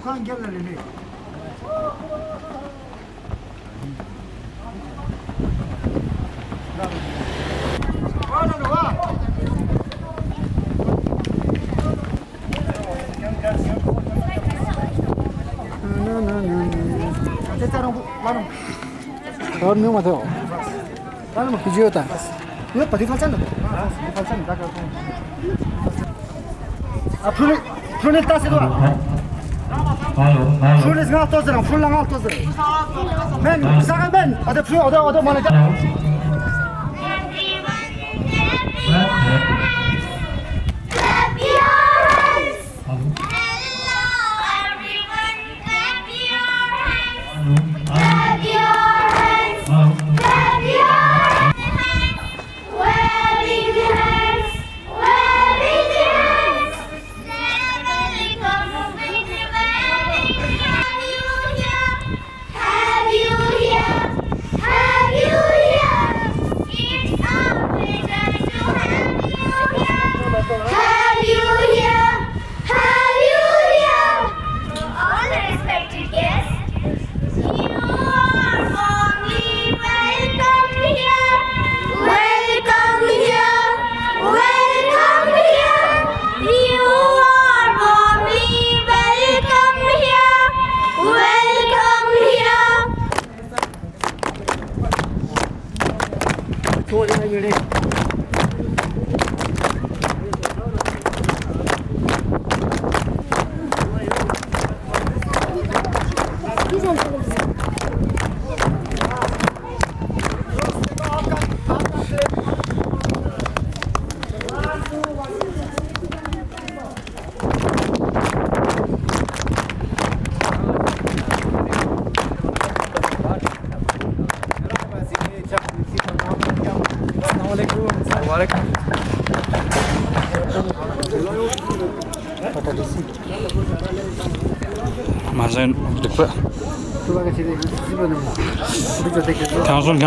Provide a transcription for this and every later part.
Kan gel lan Lili. और new मत हो कल में कीजिए होता Ini pati falsan dah. Falsan dah kau. Full tas itu. Full is ngal tozerang, full ngal tozerang. Ben, sangat ben. Ada mana? Mazen dikkat. Kalsın.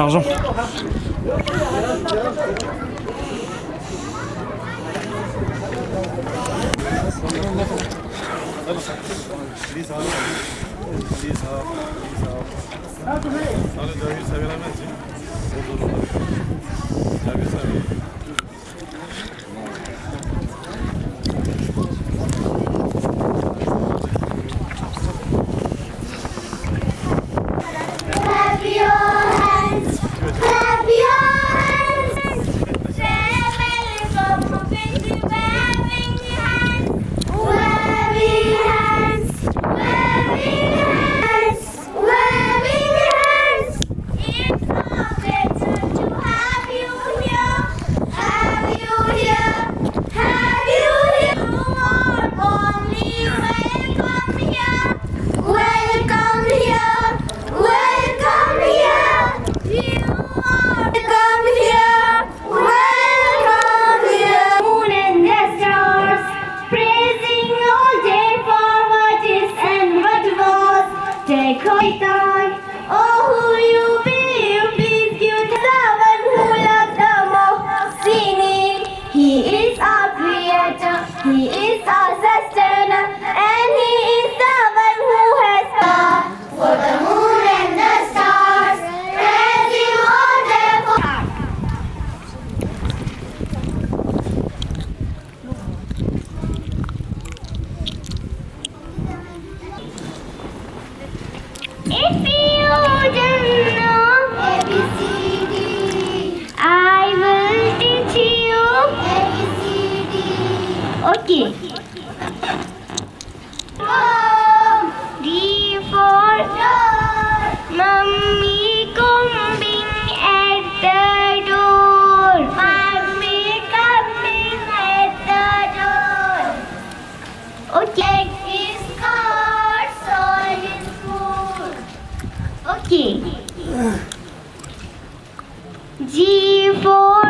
G for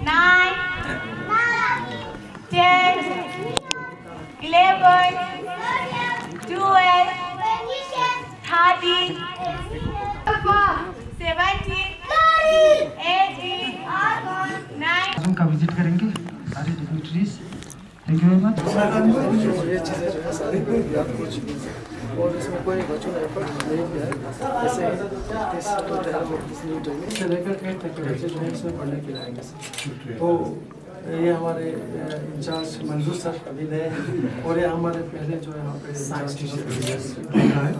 9, 10, 11, 12, 13, 17, 18, 19. का visit करेंगे सारी dignitaries thank you very much. ये चीज़ें जो है सारी याद हो चुकी हैं और इसमें कोई बच्चों ने एफर्ट नहीं किया है। जैसे से लेकर 8 तक के बच्चे जो है इसमें पढ़ने के लिए आएंगे सर। तो ये हमारे इंचार्ज मंजूर सर अभी नए हैं और ये हमारे पहले जो है यहाँ पे साइंस टीचर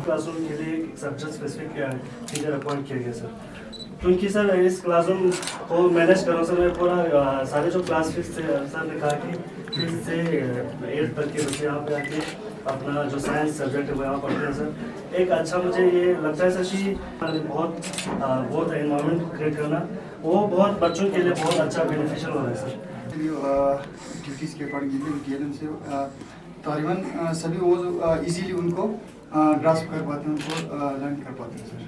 क्लासरूम के लिए एक सब्जेक्ट स्पेसिफिक टीचर अपॉइंट किया गया सर। क्योंकि सर इस क्लासरूम को मैनेज करो सर, मैं पूरा सारे जो क्लास 5 से सर ने कहा कि 5 से 8 तक के बच्चे यहाँ पे आके अपना जो साइंस सब्जेक्ट है वो यहाँ पढ़ते हैं सर। एक अच्छा मुझे ये लगता है सर कि बहुत एनवायरनमेंट क्रिएट करना वो बहुत बच्चों के लिए बहुत अच्छा बेनिफिशियल हो रहा है सर। एक्टिविटीज़ के अकॉर्डिंग जितने भी से तकरीबन सभी वो इजीली उनको ग्रास्प कर पाते हैं, उनको लर्न कर पाते हैं सर।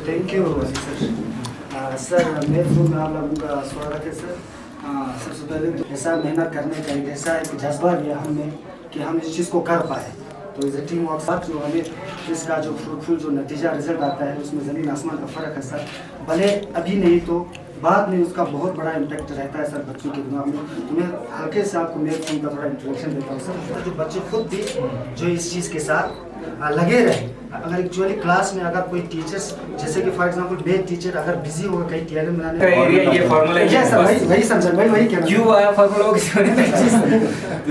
Thank you sir. मेरे रूम में आप लोगों का स्वागत है सर। सबसे पहले तो ऐसा मेहनत करने का एक ऐसा एक जज्बा लिया हमने कि हम इस चीज़ को कर पाए। तो इस टीम वर्क साथ जो हमें इसका जो फ्रूटफुल जो नतीजा रिजल्ट आता है उसमें ज़मीन आसमान का फ़र्क है सर। भले अभी नहीं तो बाद में उसका बहुत बड़ा इम्पैक्ट रहता है सर बच्चों के दिमाग में। तो मैं हल्के से आपको मेरे टीम का थोड़ा इंट्रोडक्शन देता हूँ सर। जो बच्चे खुद भी जो इस चीज़ के साथ लगे रहे, अगर एक्चुअली क्लास में अगर कोई टीचर्स जैसे कि फॉर एग्जांपल बेड टीचर अगर बिजी होगा कहीं टीएलएम बनाने ये फार्मूला है सर, वही समझ वही कहना क्यों आया फार्मूला हो किसी ने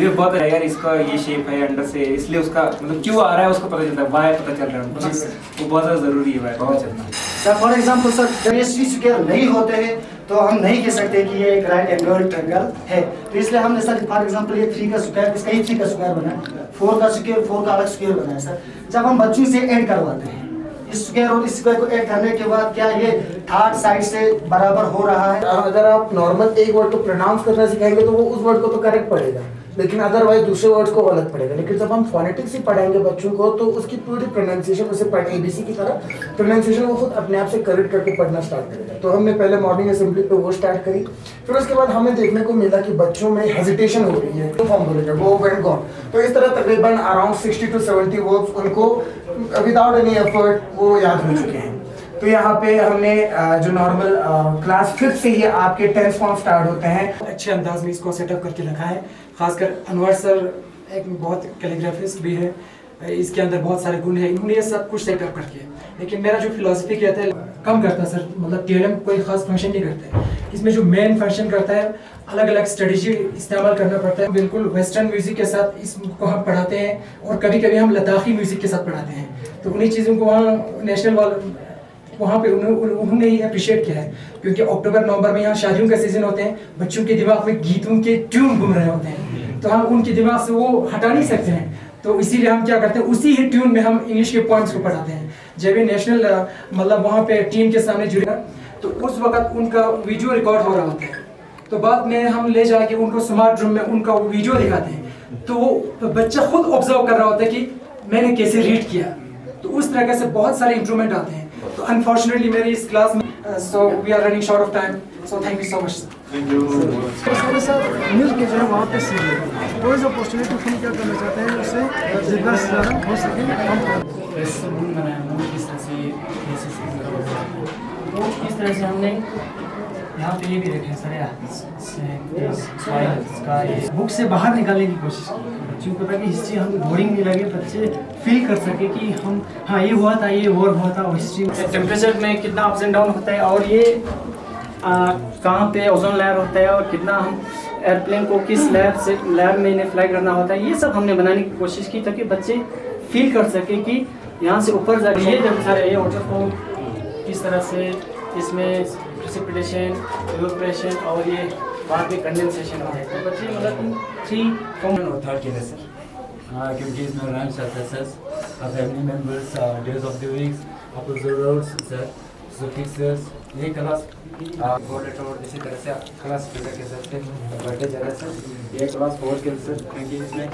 ये बहुत है यार, इसका ये शेप है अंडर से, इसलिए उसका मतलब क्यों आ रहा है उसको पता चलता है, वाई पता चल रहा है वो बहुत ज़्यादा ज़रूरी है वाई पता चलना। सर फॉर एग्जांपल सर जब ये स्क्वायर नहीं होते हैं तो हम नहीं कह सकते कि ये एक राइट एंगल ट्रायंगल है। तो इसलिए हमने सर फॉर एग्जांपल ये 3 का स्क्वायर, इसका ही 3 का स्क्वायर बना है, 4 का स्क्वायर, 4 का अलग स्क्वायर बना है सर। जब हम बच्चों से ऐड करवाते हैं इस स्क्वायर और इस स्क्वायर को ऐड करने के बाद क्या ये थर्ड साइड से बराबर हो रहा है? अगर आप नॉर्मल एक वर्ड को प्रोनाउंस करना सिखाएंगे तो वो उस वर्ड को तो करेक्ट पड़ेगा, लेकिन अदरवाइज दूसरे वर्ड्स को गलत पड़ेगा। लेकिन जब हम फोनेटिक्स ही पढ़ाएंगे बच्चों को तो उसकी पूरी प्रोनाउंसिएशन उसे पढ़ एबीसी की तरह प्रोनाउंसिएशन वो खुद अपने आप से करेक्ट करके पढ़ना स्टार्ट करेगा। तो हमने पहले मॉर्निंग असेंबली पे वो स्टार्ट करी, फिर उसके बाद हमें देखने को मिला कि बच्चों में हेजिटेशन हो रही है, फॉर्म बोलेगा गो एंड गॉन। तो इस तरह तकरीबन अराउंड 60 to 70 वर्ड्स उनको विदाउट एनी एफर्ट वो याद हो चुके हैं। तो यहाँ पे हमने जो नॉर्मल क्लास 5 से ही आपके टेंस फॉर्म स्टार्ट होते हैं, अच्छे अंदाज में इसको सेटअप करके रखा है। खासकर अनवर सर एक बहुत कैलीग्राफिस्ट भी है, इसके अंदर बहुत सारे गुण हैं, इन्होंने ये सब कुछ सेटअप करके। लेकिन मेरा जो फिलॉसफी कहता है कम करता है सर, मतलब टीएलएम कोई खास फंक्शन नहीं करता है। इसमें जो मेन फंक्शन करता है अलग अलग स्ट्रेटजी इस्तेमाल करना पड़ता है। बिल्कुल वेस्टर्न म्यूजिक के साथ इसको हम पढ़ाते हैं और कभी कभी हम लद्दाखी म्यूजिक के साथ पढ़ाते हैं। तो उन्हीं चीज़ों को वहाँ नेशनल वहाँ पे उन्होंने ही अप्रिशिएट किया है, क्योंकि अक्टूबर नवंबर में यहाँ शादियों का सीजन होते हैं, बच्चों के दिमाग में गीतों के ट्यून घूम रहे होते हैं, तो हम उनके दिमाग से वो हटा नहीं सकते हैं। तो इसीलिए हम क्या करते हैं, उसी ही ट्यून में हम इंग्लिश के पॉइंट्स को पढ़ाते हैं। जब ये नेशनल मतलब वहाँ पे टीम के सामने जुड़ेगा तो उस वक्त उनका वीडियो रिकॉर्ड हो रहा होता है, तो बाद में हम ले जाके उनको स्मार्ट रूम में उनका वीडियो दिखाते हैं, तो बच्चा खुद ऑब्जर्व कर रहा होता है कि मैंने कैसे रीड किया। तो उस तरह से बहुत सारे इंप्रूवमेंट आते हैं। तो अनफॉर्चुनेटली मेरी इस क्लास में so we are running short of time, so thank you so much sir. Thank you. सारे साथ मिल के जो है वहाँ पे सीख लें, कोई जो अपॉर्चुनिटी हम क्या करना चाहते हैं उससे जितना से ज़्यादा हो सके हम ऐसा रूम बनाया हमने किस तरह से तो इस तरह से हमने यहाँ पे ये भी रखे सर का ये बुक से बाहर निकालने की कोशिश की बच्चों को, ताकि हिस्ट्री हम बोरिंग नहीं लगे, बच्चे फील कर सके कि हम हाँ ये हुआ था, ये और हुआ था। हिस्ट्री टेम्परेचर में कितना अप्स एंड डाउन होता है और ये कहाँ पे ओजोन लेयर होता है और कितना हम एयरप्लेन को किस लेयर में इन्हें फ्लाई करना होता है, ये सब हमने बनाने की कोशिश की ताकि बच्चे फील कर सके कि यहाँ से ऊपर जाके ये जब सारे ये वाटरफॉल किस तरह से इसमें प्रेसिपिटेशन, इवेपोरेशन और ये बाद में कंडेंसेशन होता है। तो बच्चे मतलब 3 कॉमन और थर्ड के लिए सर क्योंकि इसमें राइम्स आते हैं sir, family members, days of the weeks, episodes sir, fixers, ये क्लास कोऑर्डिनेटर और इसी तरह से क्लास टीचर के सर बढ़ते जा रहे हैं सर। ये क्लास 4 के सर, क्योंकि इसमें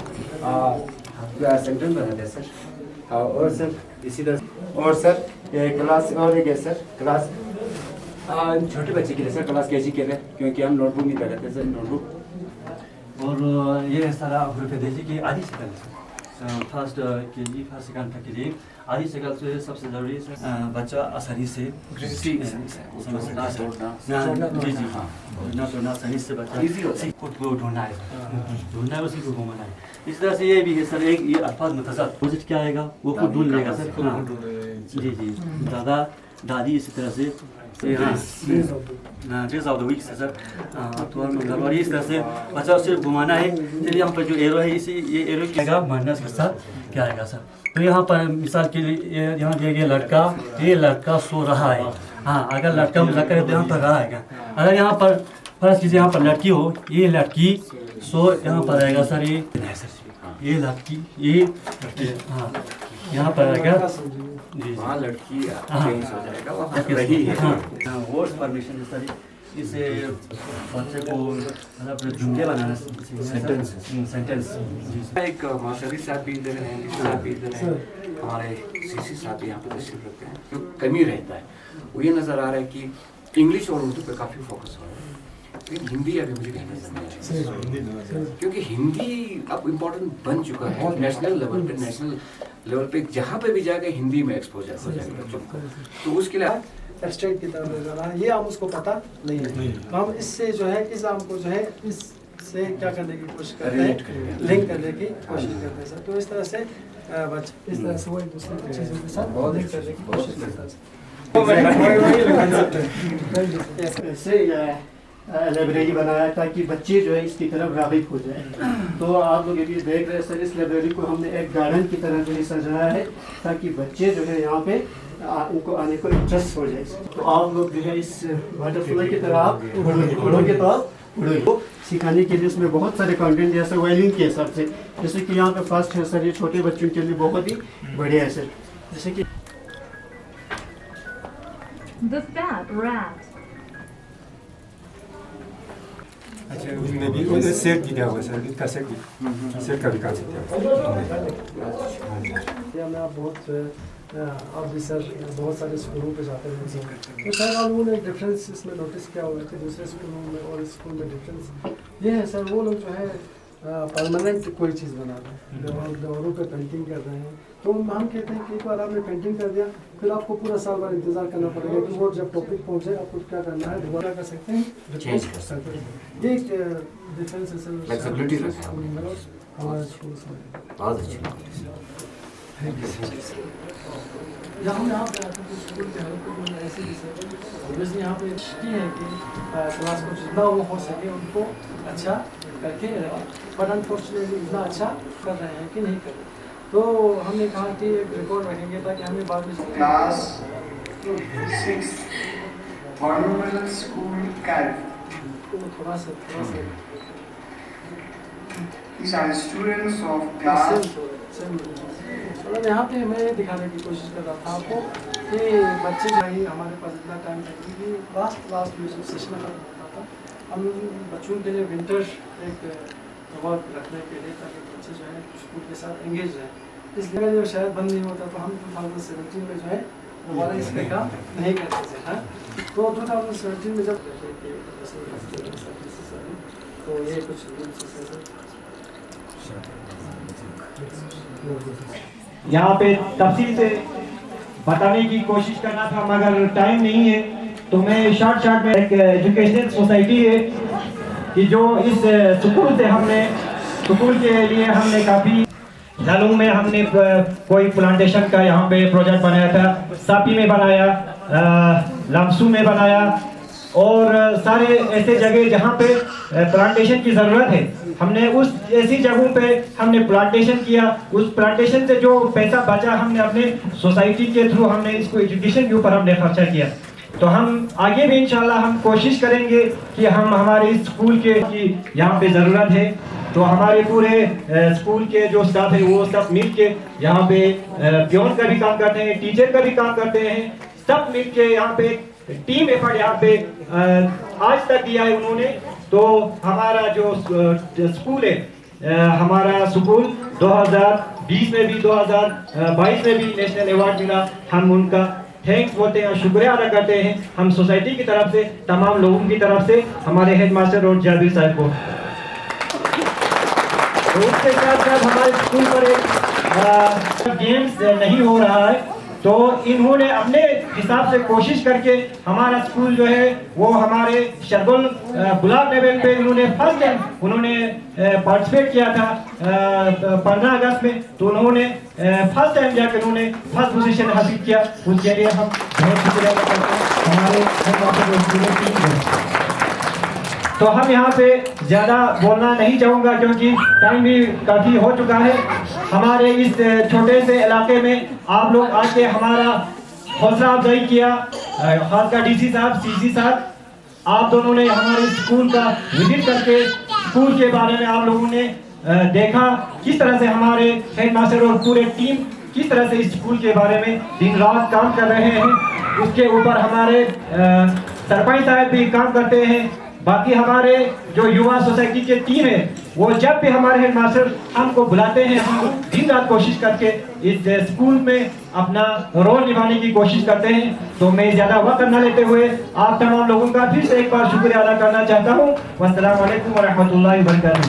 सेंटर बनाते हैं सर। और सर इसी तरह और सर ये क्लास और एक है सर क्लास छोटे बच्चे के लिए सर, क्लास केजी के लिए, क्योंकि हम नोटबुक नहीं पढ़ाते सर, नोटबुक। और ये सारा ग्रुप है दिल्ली की आदि से फर्स्ट के जी फर्स्ट सेकंड तक के लिए आधी साइकिल से सबसे ज़रूरी है बच्चा आसानी से समझता है जी जी हाँ ना तो ना आसानी से बच्चा खुद को ढूंढना है उसी को घूमना है। इस तरह से ये भी है सर, एक ये अल्फाज मुतज़द अपोजिट क्या आएगा वो खुद ढूंढ लेगा सर। हाँ जी जी दादा दादी इसी तरह से डेज ऑफ द वीक से सर और इस तरह से बच्चा सिर्फ घुमाना है। फिर यहाँ पर जो एरो है इसी ये एरो क्या माइनस के साथ क्या आएगा सर। तो यहाँ पर मिसाल के लिए यहाँ दिया गया ये लड़का सो रहा है। हाँ अगर लड़का है तो यहाँ पर रहा है। अगर यहाँ पर फर्स्ट कीजिए यहाँ पर लड़की हो, ये लड़की सो यहाँ पर आएगा सर ये लड़की ये हाँ यहाँ पर आएगा जी वहाँ लड़की चेंज हो जाएगा वहाँ रही है। हाँ वर्ड्स परमिशन सर इसे बच्चे को मतलब जुमले बनाना सेंटेंस। एक मास्टरी साहब भी इधर हैं, साहब भी इधर हैं, हमारे सीसी साहब भी यहाँ पर तशरीफ रखते हैं। जो कमी रहता है वो ये नज़र आ रहा है कि इंग्लिश और उर्दू पे काफ़ी फोकस हो रहा है, लेकिन हिंदी अभी मुझे कहना चाहिए क्योंकि हिंदी अब इम्पोर्टेंट बन चुका है नेशनल लेवल पे जहाँ पे भी जाएगा हिंदी में एक्सपोजर हो जाएगा बच्चों को। तो उसके लिए स्टेट की तरफ ले जा रहा है, ये हम उसको पता नहीं है। तो हम इससे जो है इस आम को जो है इससे क्या करने की कोशिश करते हैं, लिंक करने की कोशिश करते हैं सर। तो इस तरह से बच्चे इस तरह से वो एक दूसरे की चीज़ों के साथ लिंक करने की कोशिश करते हैं। लाइब्रेरी बनाया ताकि बच्चे जो है इसकी तरफ राग़िब हो जाए। तो आप लोग ये देख रहे हैं सर, इस लाइब्रेरी को हमने एक गार्डन की तरह जो है सजाया है ताकि बच्चे जो है यहाँ पे उनको आने को इंटरेस्ट हो जाए। तो आप लोग जो है इस बटरफ्लाई की तरह आप उड़ोगे तो आप उड़ोगे। सिखाने के लिए इसमें बहुत सारे कंटेंट है सर, वायलिन के हिसाब से। जैसे कि यहाँ पे फर्स्ट है सर, ये छोटे बच्चों के लिए बहुत ही बढ़िया है सर। जैसे कि अच्छा उसमें भी सेट भी दिया हुआ सर, इसका सेट का भी काम आप भी सर बहुत सारे स्कूलों पे जाते हैं सर, तो सर आप लोगों ने एक डिफरेंस इसमें नोटिस किया हुआ कि दूसरे स्कूलों में और इस स्कूल में डिफरेंस ये है सर, वो लोग जो है परमानेंट कोई चीज़ बना रहे हैं, दीवारों पे पेंटिंग कर रहे हैं। तो हम कहते हैं कि एक बार आपने पेंटिंग कर दिया फिर आपको पूरा साल भर इंतजार करना पड़ेगा कि वो जब टॉपिक पहुँचे आपको क्या करना है, दोबारा कर सकते हैं, चेंज कर सकते हैं। ये एक डिफरेंस है सर हमारे स्कूल में। बहुत अच्छी जब हम यहाँ पे आते हैं तो स्कूल के हर ऐसे विषय यहाँ पे की है कि क्लास को जितना वो हो सके उनको अच्छा करके, बट अनफॉर्चुनेटली इतना अच्छा कर रहे हैं कि नहीं कर रहे। तो हमने कहा कि एक रिकॉर्ड रखेंगे ताकि हमें बाद में क्लास 6 फॉर्मल स्कूल कैट थोड़ा सा These are students of class मतलब यहाँ पे मैं दिखाने की कोशिश कर रहा था आपको कि बच्चे जो है हमारे पास इतना टाइम था क्योंकि लास्ट में जब सेशन होता था हम बच्चों के लिए विंटर एक वर्क रखने के लिए ताकि बच्चे जो है स्कूल के साथ एंगेज रहें। इसलिए जब शायद बंद नहीं होता तो हम 2017 में जो है दोबारा इस पर काम नहीं करते थे। हाँ तो 2017 में जब तो ये कुछ यहाँ पे तफसील से बताने की कोशिश करना था मगर टाइम नहीं है, तो मैं शॉर्ट में एक एजुकेशनल सोसाइटी है कि जो इस स्कूल के लिए हमने काफ़ी जालूम में हमने कोई प्लांटेशन का यहाँ पे प्रोजेक्ट बनाया था, सापी में बनाया, लमसू में बनाया और सारे ऐसे जगह जहाँ पे प्लांटेशन की ज़रूरत है हमने उस ऐसी जगहों पे हमने प्लांटेशन किया। उस प्लांटेशन से जो पैसा बचा हमने अपने सोसाइटी के थ्रू हमने इसको एजुकेशन के ऊपर हमने खर्चा किया। तो हम आगे भी इंशाल्लाह हम कोशिश करेंगे कि हम हमारे स्कूल के की यहाँ पे ज़रूरत है तो हमारे पूरे स्कूल के जो स्टाफ है वो सब मिल के यहाँ पे प्योन का भी काम करते हैं, टीचर का भी काम करते हैं, सब मिल के यहाँ पे टीम एफर्ट यहाँ पे आज तक दिया है उन्होंने। तो हमारा जो स्कूल है हमारा स्कूल 2020 में भी 2022 में भी नेशनल अवार्ड मिला। हम उनका थैंक्स बोलते हैं, शुक्रिया अदा करते हैं हम सोसाइटी की तरफ से, तमाम लोगों की तरफ से, हमारे हेडमास्टर और जाबिर साहब को। तो उसके साथ साथ हमारे स्कूल पर एक गेम्स नहीं हो रहा है, तो इन्होंने अपने हिसाब से कोशिश करके हमारा स्कूल जो है वो हमारे शरगुल ब्लॉक लेवल पे इन्होंने फर्स्ट टाइम उन्होंने पार्टिसिपेट किया था 15 अगस्त में, तो उन्होंने फर्स्ट टाइम जाकर उन्होंने फर्स्ट पोजीशन हासिल किया। उसके लिए हम बहुत शुक्रिया अदा करते हैं हमारे टीम को। तो हम यहाँ पे ज़्यादा बोलना नहीं चाहूँगा क्योंकि टाइम भी काफ़ी हो चुका है। हमारे इस छोटे से इलाके में आप लोग आके हमारा हौसला अफजाई किया, खासकर डीसी साहब, सीसी साहब, आप दोनों ने हमारे स्कूल का विजिट करके स्कूल के बारे में आप लोगों ने देखा किस तरह से हमारे हेडमास्टर और पूरे टीम किस तरह से इस स्कूल के बारे में दिन रात काम कर रहे हैं। उसके ऊपर हमारे सरपंच साहब भी काम करते हैं। बाकी हमारे जो युवा सोसाइटी के टीम है वो जब भी हमारे हेडमास्टर हमको बुलाते हैं, हम दिन रात कोशिश करके इस स्कूल में अपना रोल निभाने की कोशिश करते हैं। तो मैं ज़्यादा वक्त न लेते हुए आप तमाम लोगों का फिर से एक बार शुक्रिया अदा करना चाहता हूँ। वस्सलाम वालेकुम वरहमतुल्लाहि वबरकातुहू।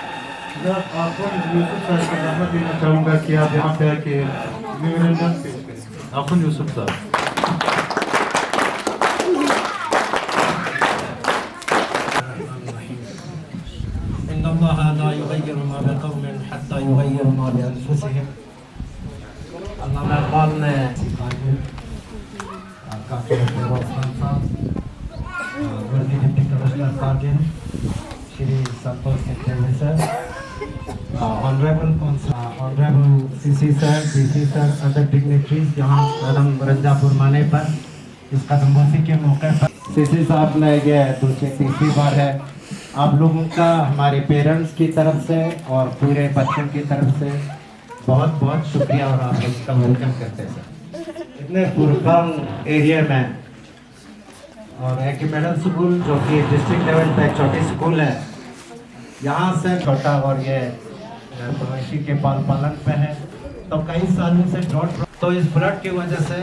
आपको यूसुफ साहब का रहमत देना चाहूँगा कि आप यहाँ पे आके मेमोरेंडम पेश करें। आपको यूसुफ साहब। Honorable CC sir, DC sir, other dignitaries यहाँ कदम रंजापुर माने पर इस कदमबोसी के मौके पर CC साहब ने ये दूसरी तीसरी बार है। आप लोगों का हमारे पेरेंट्स की तरफ से और पूरे बच्चों की तरफ से बहुत बहुत शुक्रिया और आप लोग का वेलकम करते हैं सर। इतने फुरकान एरिया में और एक मिडिल स्कूल जो कि डिस्ट्रिक्ट लेवल पे छोटी स्कूल है, यहाँ से छोटा और ये प्रवासी के पालन पे है, तो कई सालों से ड्रॉट, तो इस फ्लड की वजह से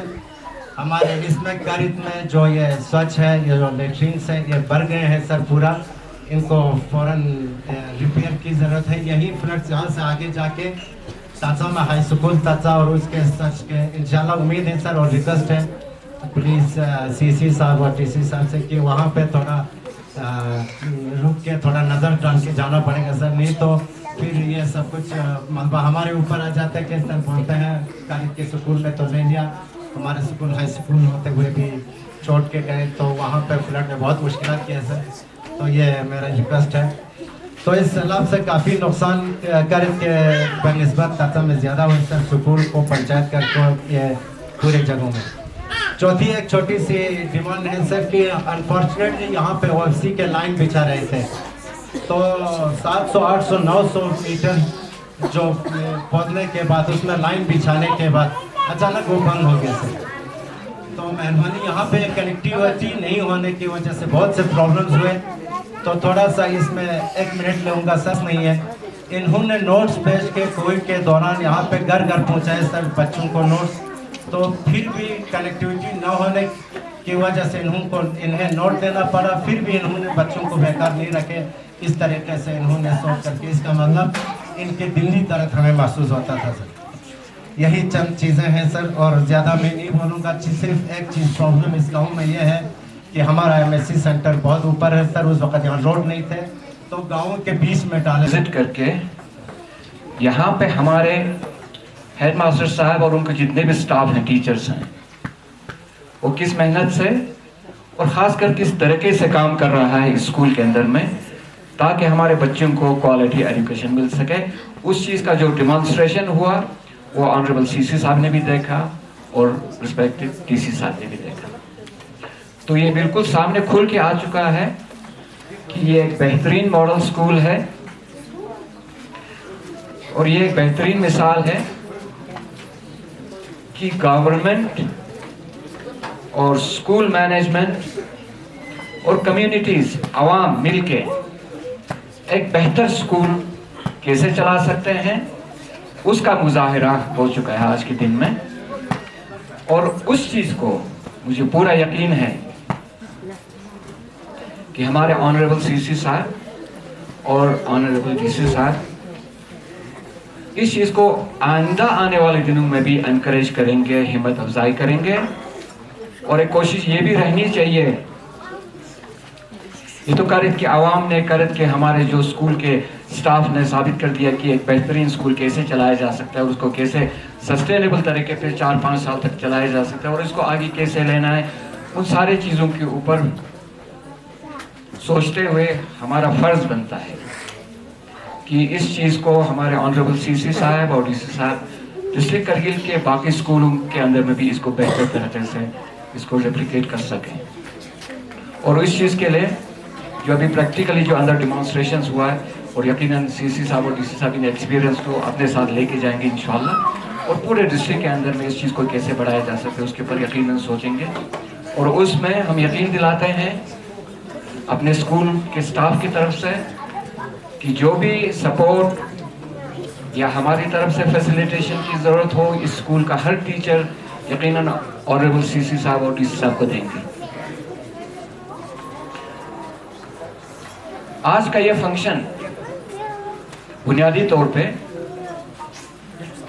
हमारे इसमें गरीब में जो ये स्वच्छ है, ये जो लेट्रिन्स है, ये भर गए हैं सर पूरा, इनको फौरन रिपेयर की ज़रूरत है। यही फ्लड यहाँ से आगे जाके ताजा में हाई स्कूल ताजा और उसके सच के इंशाल्लाह उम्मीद है सर और रिक्वेस्ट है प्लीज़ सीसी साहब और टीसी साहब से कि वहाँ पे थोड़ा रुक के थोड़ा नज़र डाल के जाना पड़ेगा सर, नहीं तो फिर ये सब कुछ मतलब हमारे ऊपर आ जाता है कि सर बोलते हैं कारिक के स्कूल में तो ले लिया, हमारे स्कूल हाई स्कूल होते हुए भी छोड़ के गए, तो वहाँ पे फ्लड में बहुत मुश्किल की है सर। तो ये मेरा रिक्वेस्ट है। तो इस सैलाब से काफ़ी नुकसान करके बनस्बत ताता में ज़्यादा हुए सर, स्कूल को पंचायत कर ये पूरे जगहों में। चौथी एक छोटी सी डिमांड है सर कि अनफॉर्चुनेटली यहाँ पे OFC के लाइन बिछा रहे थे, तो 700, 800, 900 मीटर जो खोदने के बाद उसमें लाइन बिछाने के बाद अचानक वो बंद हो गया सर। तो मेहरबानी यहाँ पे कनेक्टिविटी नहीं होने की वजह से बहुत से प्रॉब्लम्स हुए, तो थोड़ा सा इसमें 1 मिनट लूँगा सर। नहीं है, इन्होंने नोट्स भेज के कोविड के दौरान यहाँ पे घर घर पहुँचाए सर बच्चों को नोट्स, तो फिर भी कनेक्टिविटी न होने की वजह से इन्हें नोट देना पड़ा, फिर भी इन्होंने बच्चों को बेकार नहीं रखे, इस तरीके से इन्होंने सोच करके, इसका मतलब इनके दिल्ली दर्द हमें महसूस होता था सर। यही चंद चीज़ें हैं सर और ज़्यादा मैं नहीं बोलूँगा। सिर्फ एक चीज़ प्रॉब्लम इस गाँव में यह है कि हमारा MSC सेंटर बहुत ऊपर है सर, उस वक्त यहाँ रोड नहीं थे, तो गाँव के बीच में डाले विजिट करके यहाँ पे हमारे हेडमास्टर साहब और उनके जितने भी स्टाफ हैं, टीचर्स हैं, वो किस मेहनत से और ख़ासकर किस तरीके से काम कर रहा है स्कूल के अंदर में, ताकि हमारे बच्चों को क्वालिटी एजुकेशन मिल सके। उस चीज़ का जो डिमॉन्स्ट्रेशन हुआ वो ऑनरेबल CC साहब ने भी देखा और रिस्पेक्टिव TC साहब ने भी देखा। तो ये बिल्कुल सामने खुल के आ चुका है कि ये एक बेहतरीन मॉडल स्कूल है और ये एक बेहतरीन मिसाल है कि गवर्नमेंट और स्कूल मैनेजमेंट और कम्युनिटीज आवाम मिलके एक बेहतर स्कूल कैसे चला सकते हैं, उसका मुजाहिरा हो चुका है आज के दिन में। और उस चीज़ को मुझे पूरा यकीन है कि हमारे ऑनरेबल CC साहब और ऑनरेबल DC साहब इस चीज़ को आइंदा आने वाले दिनों में भी इनकरेज करेंगे, हिम्मत अफजाई करेंगे। और एक कोशिश ये भी रहनी चाहिए, ये तो करत के आवाम ने, करत के हमारे जो स्कूल के स्टाफ ने साबित कर दिया कि एक बेहतरीन स्कूल कैसे चलाया जा सकता है और उसको कैसे सस्टेनेबल तरीके पे 4-5 साल तक चलाया जा सकता है और इसको आगे कैसे लेना है। उन सारे चीज़ों के ऊपर सोचते हुए हमारा फ़र्ज़ बनता है कि इस चीज़ को हमारे ऑनरेबल सीसी साहब और डीसी साहब डिस्ट्रिक्ट करगिल के बाकी स्कूलों के अंदर में भी इसको बेहतर तरीके से इसको रेप्लिकेट कर सकें। और इस चीज़ के लिए जो अभी प्रैक्टिकली जो अंदर डिमॉन्स्ट्रेशंस हुआ है, और यकीनन सीसी साहब और डीसी साहब इन एक्सपीरियंस को अपने साथ लेके जाएंगे इंशाल्लाह, और पूरे डिस्ट्रिक्ट के अंदर में इस चीज़ को कैसे बढ़ाया जा सकता है उसके ऊपर यकीनन सोचेंगे। और उसमें हम यकीन दिलाते हैं अपने स्कूल के स्टाफ की तरफ से कि जो भी सपोर्ट या हमारी तरफ से फैसिलिटेशन की ज़रूरत हो, इस स्कूल का हर टीचर यकीनन ऑनरेबल सीसी साहब और डीसी साहब को देंगे। आज का ये फंक्शन बुनियादी तौर पे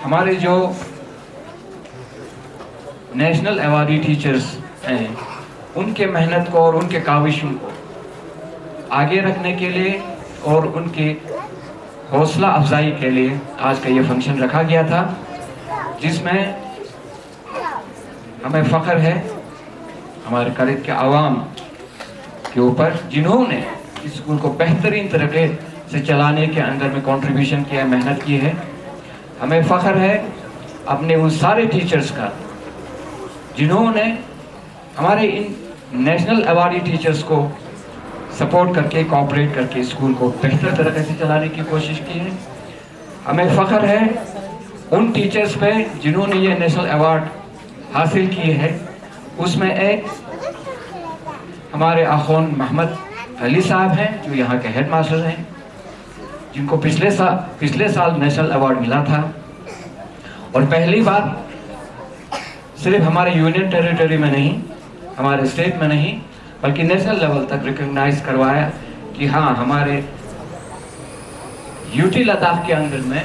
हमारे जो नेशनल अवार्डी टीचर्स हैं उनके मेहनत को और उनके काविशों को आगे रखने के लिए और उनकी हौसला अफजाई के लिए आज का ये फंक्शन रखा गया था, जिसमें हमें फ़ख्र है हमारे करत के आवाम के ऊपर जिन्होंने इस स्कूल को बेहतरीन तरीके से चलाने के अंदर में कंट्रीब्यूशन किया, मेहनत की है। हमें फ़ख्र है अपने उन सारे टीचर्स का जिन्होंने हमारे इन नेशनल अवार्डी टीचर्स को सपोर्ट करके, कोऑपरेट करके स्कूल को बेहतर तरीके से चलाने की कोशिश की है। हमें फ़ख्र है उन टीचर्स पे जिन्होंने ये नेशनल अवार्ड हासिल किए हैं। उसमें एक हमारे आखोन मोहम्मद अली साहब हैं जो यहाँ के हेड मास्टर हैं, जिनको पिछले साल नेशनल अवार्ड मिला था। और पहली बार सिर्फ हमारे यूनियन टेरिटरी में नहीं, हमारे स्टेट में नहीं, बल्कि नेशनल लेवल तक रिकॉग्नाइज करवाया कि हाँ, हमारे यूटी लद्दाख के अंदर में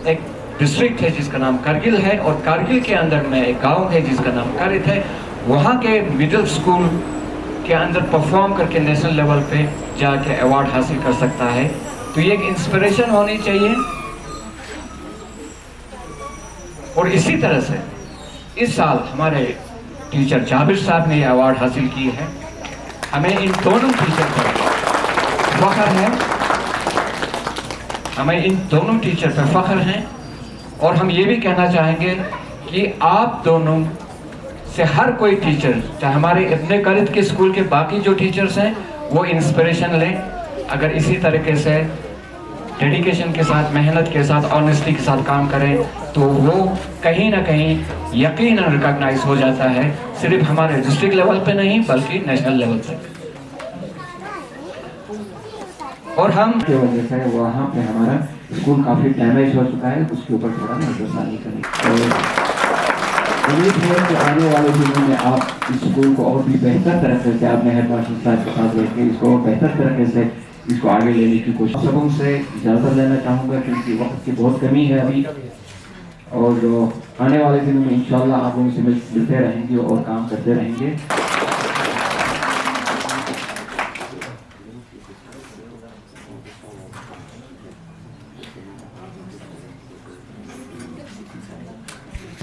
एक डिस्ट्रिक्ट है जिसका नाम करगिल है, और करगिल के अंदर में एक गांव है जिसका नाम करित है। वहाँ के मिडिल स्कूल के अंदर परफॉर्म करके नेशनल लेवल पे जाके अवार्ड हासिल कर सकता है। तो ये एक इंस्पिरेशन होनी चाहिए। और इसी तरह से इस साल हमारे टीचर जाबिर साहब ने ये अवार्ड हासिल की है। हमें इन दोनों टीचर पर फ़ख्र है, हमें इन दोनों टीचर पर फ़ख्र है। और हम ये भी कहना चाहेंगे कि आप दोनों से हर कोई टीचर, चाहे हमारे इतने करत के स्कूल के बाकी जो टीचर्स हैं, वो इंस्पिरेशन लें। अगर इसी तरीके से डेडिकेशन के साथ, मेहनत के साथ, ऑनेस्टी के साथ काम करें तो वो कहीं ना कहीं यकीनन रिकॉग्नाइज हो जाता है, सिर्फ हमारे डिस्ट्रिक्ट लेवल पे नहीं बल्कि नेशनल लेवल तक। और हम की वजह से वहाँ पे हमारा स्कूल काफ़ी डैमेज हो चुका है, उसके ऊपर थोड़ा नजरसानी करें। उम्मीद है कि आने वाले दिनों में आप इस स्कूल को और भी बेहतर तरीके से अपने हेड मास्टर साहब के साथ लेके इसको बेहतर तरीके से इसको आगे लेने की कोशिश। सबों से इजाज़त लेना चाहूँगा क्योंकि वक्त की बहुत कमी है अभी, और आने वाले दिनों में इंशाल्लाह आप लोगों से मिलते रहेंगे और काम करते रहेंगे।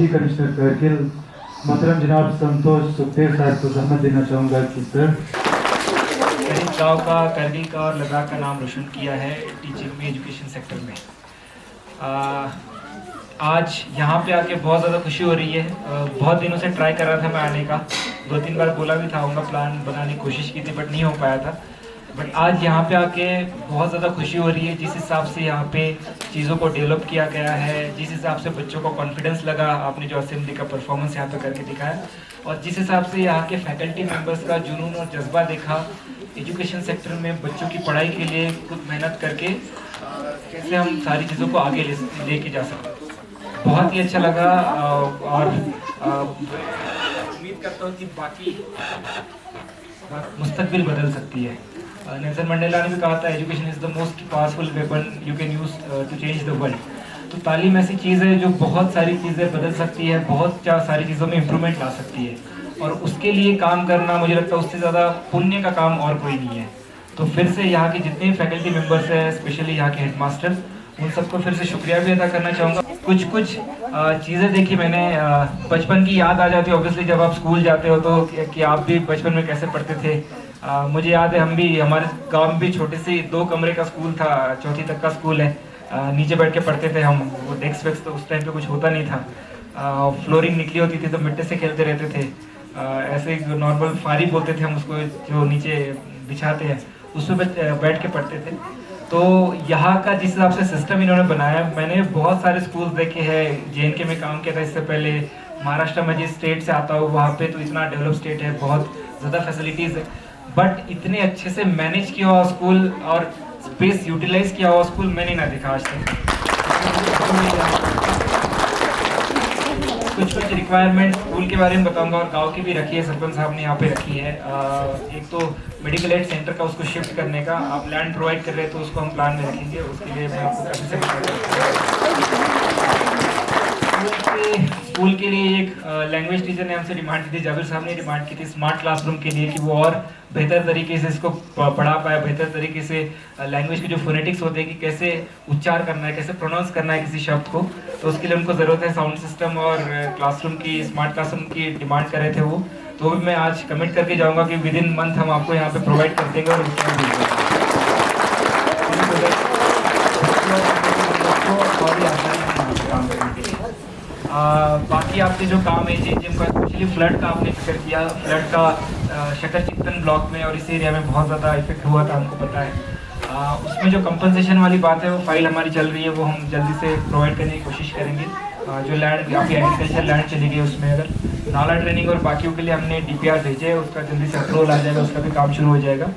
कमिश्नर करगिल मोहतरम जनाब संतोष सुखदेव साहब को जहमत देना चाहूँगा कि सर गाँव का, करगिल का और लद्दाख का नाम रोशन किया है टीचिंग में, एजुकेशन सेक्टर में। आज यहाँ पे आके बहुत ज़्यादा खुशी हो रही है। बहुत दिनों से ट्राई कर रहा था मैं आने का, 2-3 बार बोला भी था, आऊँगा, प्लान बनाने की कोशिश की थी बट नहीं हो पाया था। बट आज यहाँ पे आके बहुत ज़्यादा खुशी हो रही है। जिस हिसाब से यहाँ पे चीज़ों को डेवलप किया गया है, जिस हिसाब से बच्चों को कॉन्फिडेंस लगा, आपने जो असेंबली का परफॉर्मेंस यहाँ पे करके दिखाया, और जिस हिसाब से यहाँ के फैकल्टी मेंबर्स का जुनून और जज्बा देखा एजुकेशन सेक्टर में बच्चों की पढ़ाई के लिए खुद मेहनत करके कैसे हम सारी चीज़ों को आगे लेके जा सकते, बहुत ही अच्छा लगा। और उम्मीद करता हूँ कि बाकी मुस्तकबिल बदल सकती है। नेल्सन मंडेला ने भी कहा था, education is the most powerful weapon you can use to change the world. तो तालीम ऐसी चीज़ है जो बहुत सारी चीज़ें बदल सकती है, बहुत सारी चीज़ों में इम्प्रूवमेंट ला सकती है, और उसके लिए काम करना मुझे लगता है उससे ज़्यादा पुण्य का काम और कोई नहीं है। तो फिर से यहाँ के जितने भी फैकल्टी मेंबर्स हैं, स्पेशली यहाँ के हेडमास्टर्स, उन सबको फिर से शुक्रिया भी अदा करना चाहूँगा। कुछ चीज़ें देखी मैंने, बचपन की याद आ जाती है ऑब्वियसली जब आप स्कूल जाते हो, तो कि आप भी बचपन में कैसे पढ़ते थे। मुझे याद है हमारे गांव में भी छोटे से 2 कमरे का स्कूल था, 4वीं तक का स्कूल है। नीचे बैठ के पढ़ते थे हम, वो डेस्क वेक्स तो उस टाइम पे कुछ होता नहीं था, फ्लोरिंग निकली होती थी तो मिट्टी से खेलते रहते थे। ऐसे नॉर्मल फारी बोलते थे हम उसको, जो नीचे बिछाते हैं उसमें बैठ के पढ़ते थे। तो यहाँ का जिस हिसाब से सिस्टम इन्होंने बनाया, मैंने बहुत सारे स्कूल्स देखे हैं। JNK में काम किया था इससे पहले, महाराष्ट्र में जिस स्टेट से आता हूँ वहाँ पे तो इतना डेवलप स्टेट है, बहुत ज़्यादा फैसिलिटीज़ है, बट इतने अच्छे से मैनेज किया हुआ स्कूल और स्पेस यूटिलाइज किया हुआ स्कूल मैंने ना देखा आज तक। कुछ रिक्वायरमेंट स्कूल के बारे में बताऊंगा और गांव की भी रखी है, सरपंच साहब ने यहाँ पे रखी है। एक तो मेडिकल एड सेंटर का उसको शिफ्ट करने का, आप लैंड प्रोवाइड कर रहे हैं तो उसको हम प्लान में रखेंगे, उसके लिए मैं आपको काफ़ी स्कूल के लिए एक लैंग्वेज टीचर ने हमसे डिमांड की थी, जाबिर साहब ने डिमांड की थी स्मार्ट क्लासरूम के लिए, कि वो और बेहतर तरीके से इसको पढ़ा पाए, बेहतर तरीके से लैंग्वेज के जो फोनेटिक्स होते हैं कि कैसे उच्चार करना है, कैसे प्रोनाउंस करना है किसी शब्द को, तो उसके लिए उनको ज़रूरत है साउंड सिस्टम और क्लासरूम की, स्मार्ट क्लासरूम की डिमांड कर रहे थे वो। तो भी मैं आज कमिट करके जाऊँगा कि विद इन मंथ हम आपको यहाँ पे प्रोवाइड कर देंगे और बाकी आपके जो काम है JNK का, स्पेशली फ्लड का आपने जिक्र किया, फ्लड का शकर चिकन ब्लॉक में और इस एरिया में बहुत ज़्यादा इफेक्ट हुआ था, हमको पता है। उसमें जो कंपनसेशन वाली बात है वो फाइल हमारी चल रही है, वो हम जल्दी से प्रोवाइड करने की कोशिश करेंगे। जो लैंड आपकी एग्रीकल्चर लैंड चली गई उसमें अगर नाला ट्रेनिंग और बाकियों के लिए हमने DPR भेजे, उसका जल्दी से अप्रूवल आ जाएगा, उसका भी काम शुरू हो जाएगा।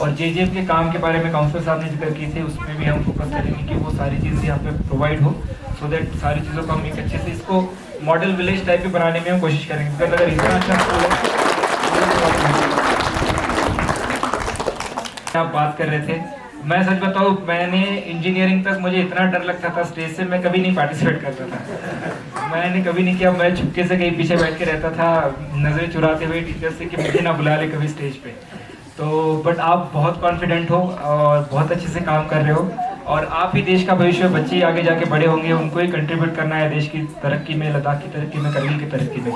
और JJM के काम के बारे में काउंसलर साहब ने जिक्र की थी, उसमें भी हम फोकस करेंगे कि वो सारी चीज़ें यहाँ पे प्रोवाइड हो, सो दैट सारी चीज़ों को हम एक अच्छे से इसको मॉडल विलेज टाइप में बनाने में हम कोशिश करेंगे। बिकॉज अगर इतना अच्छा स्कूल आप बात कर रहे थे, मैं सच बताऊँ मैंने इंजीनियरिंग तक मुझे इतना डर लगता था स्टेज से, मैं कभी नहीं पार्टिसिपेट करता था, मैंने कभी नहीं किया। मैं चुपके से कहीं पीछे बैठ के रहता था, नज़रें चुराते हुए टीचर से कि मुझे ना बुला ले कभी स्टेज पे। तो बट आप बहुत कॉन्फिडेंट हो और बहुत अच्छे से काम कर रहे हो, और आप ही देश का भविष्य, बच्चे आगे जाके बड़े होंगे, उनको ही कंट्रीब्यूट करना है देश की तरक्की में, लद्दाख की तरक्की में, करगिल की तरक्की में।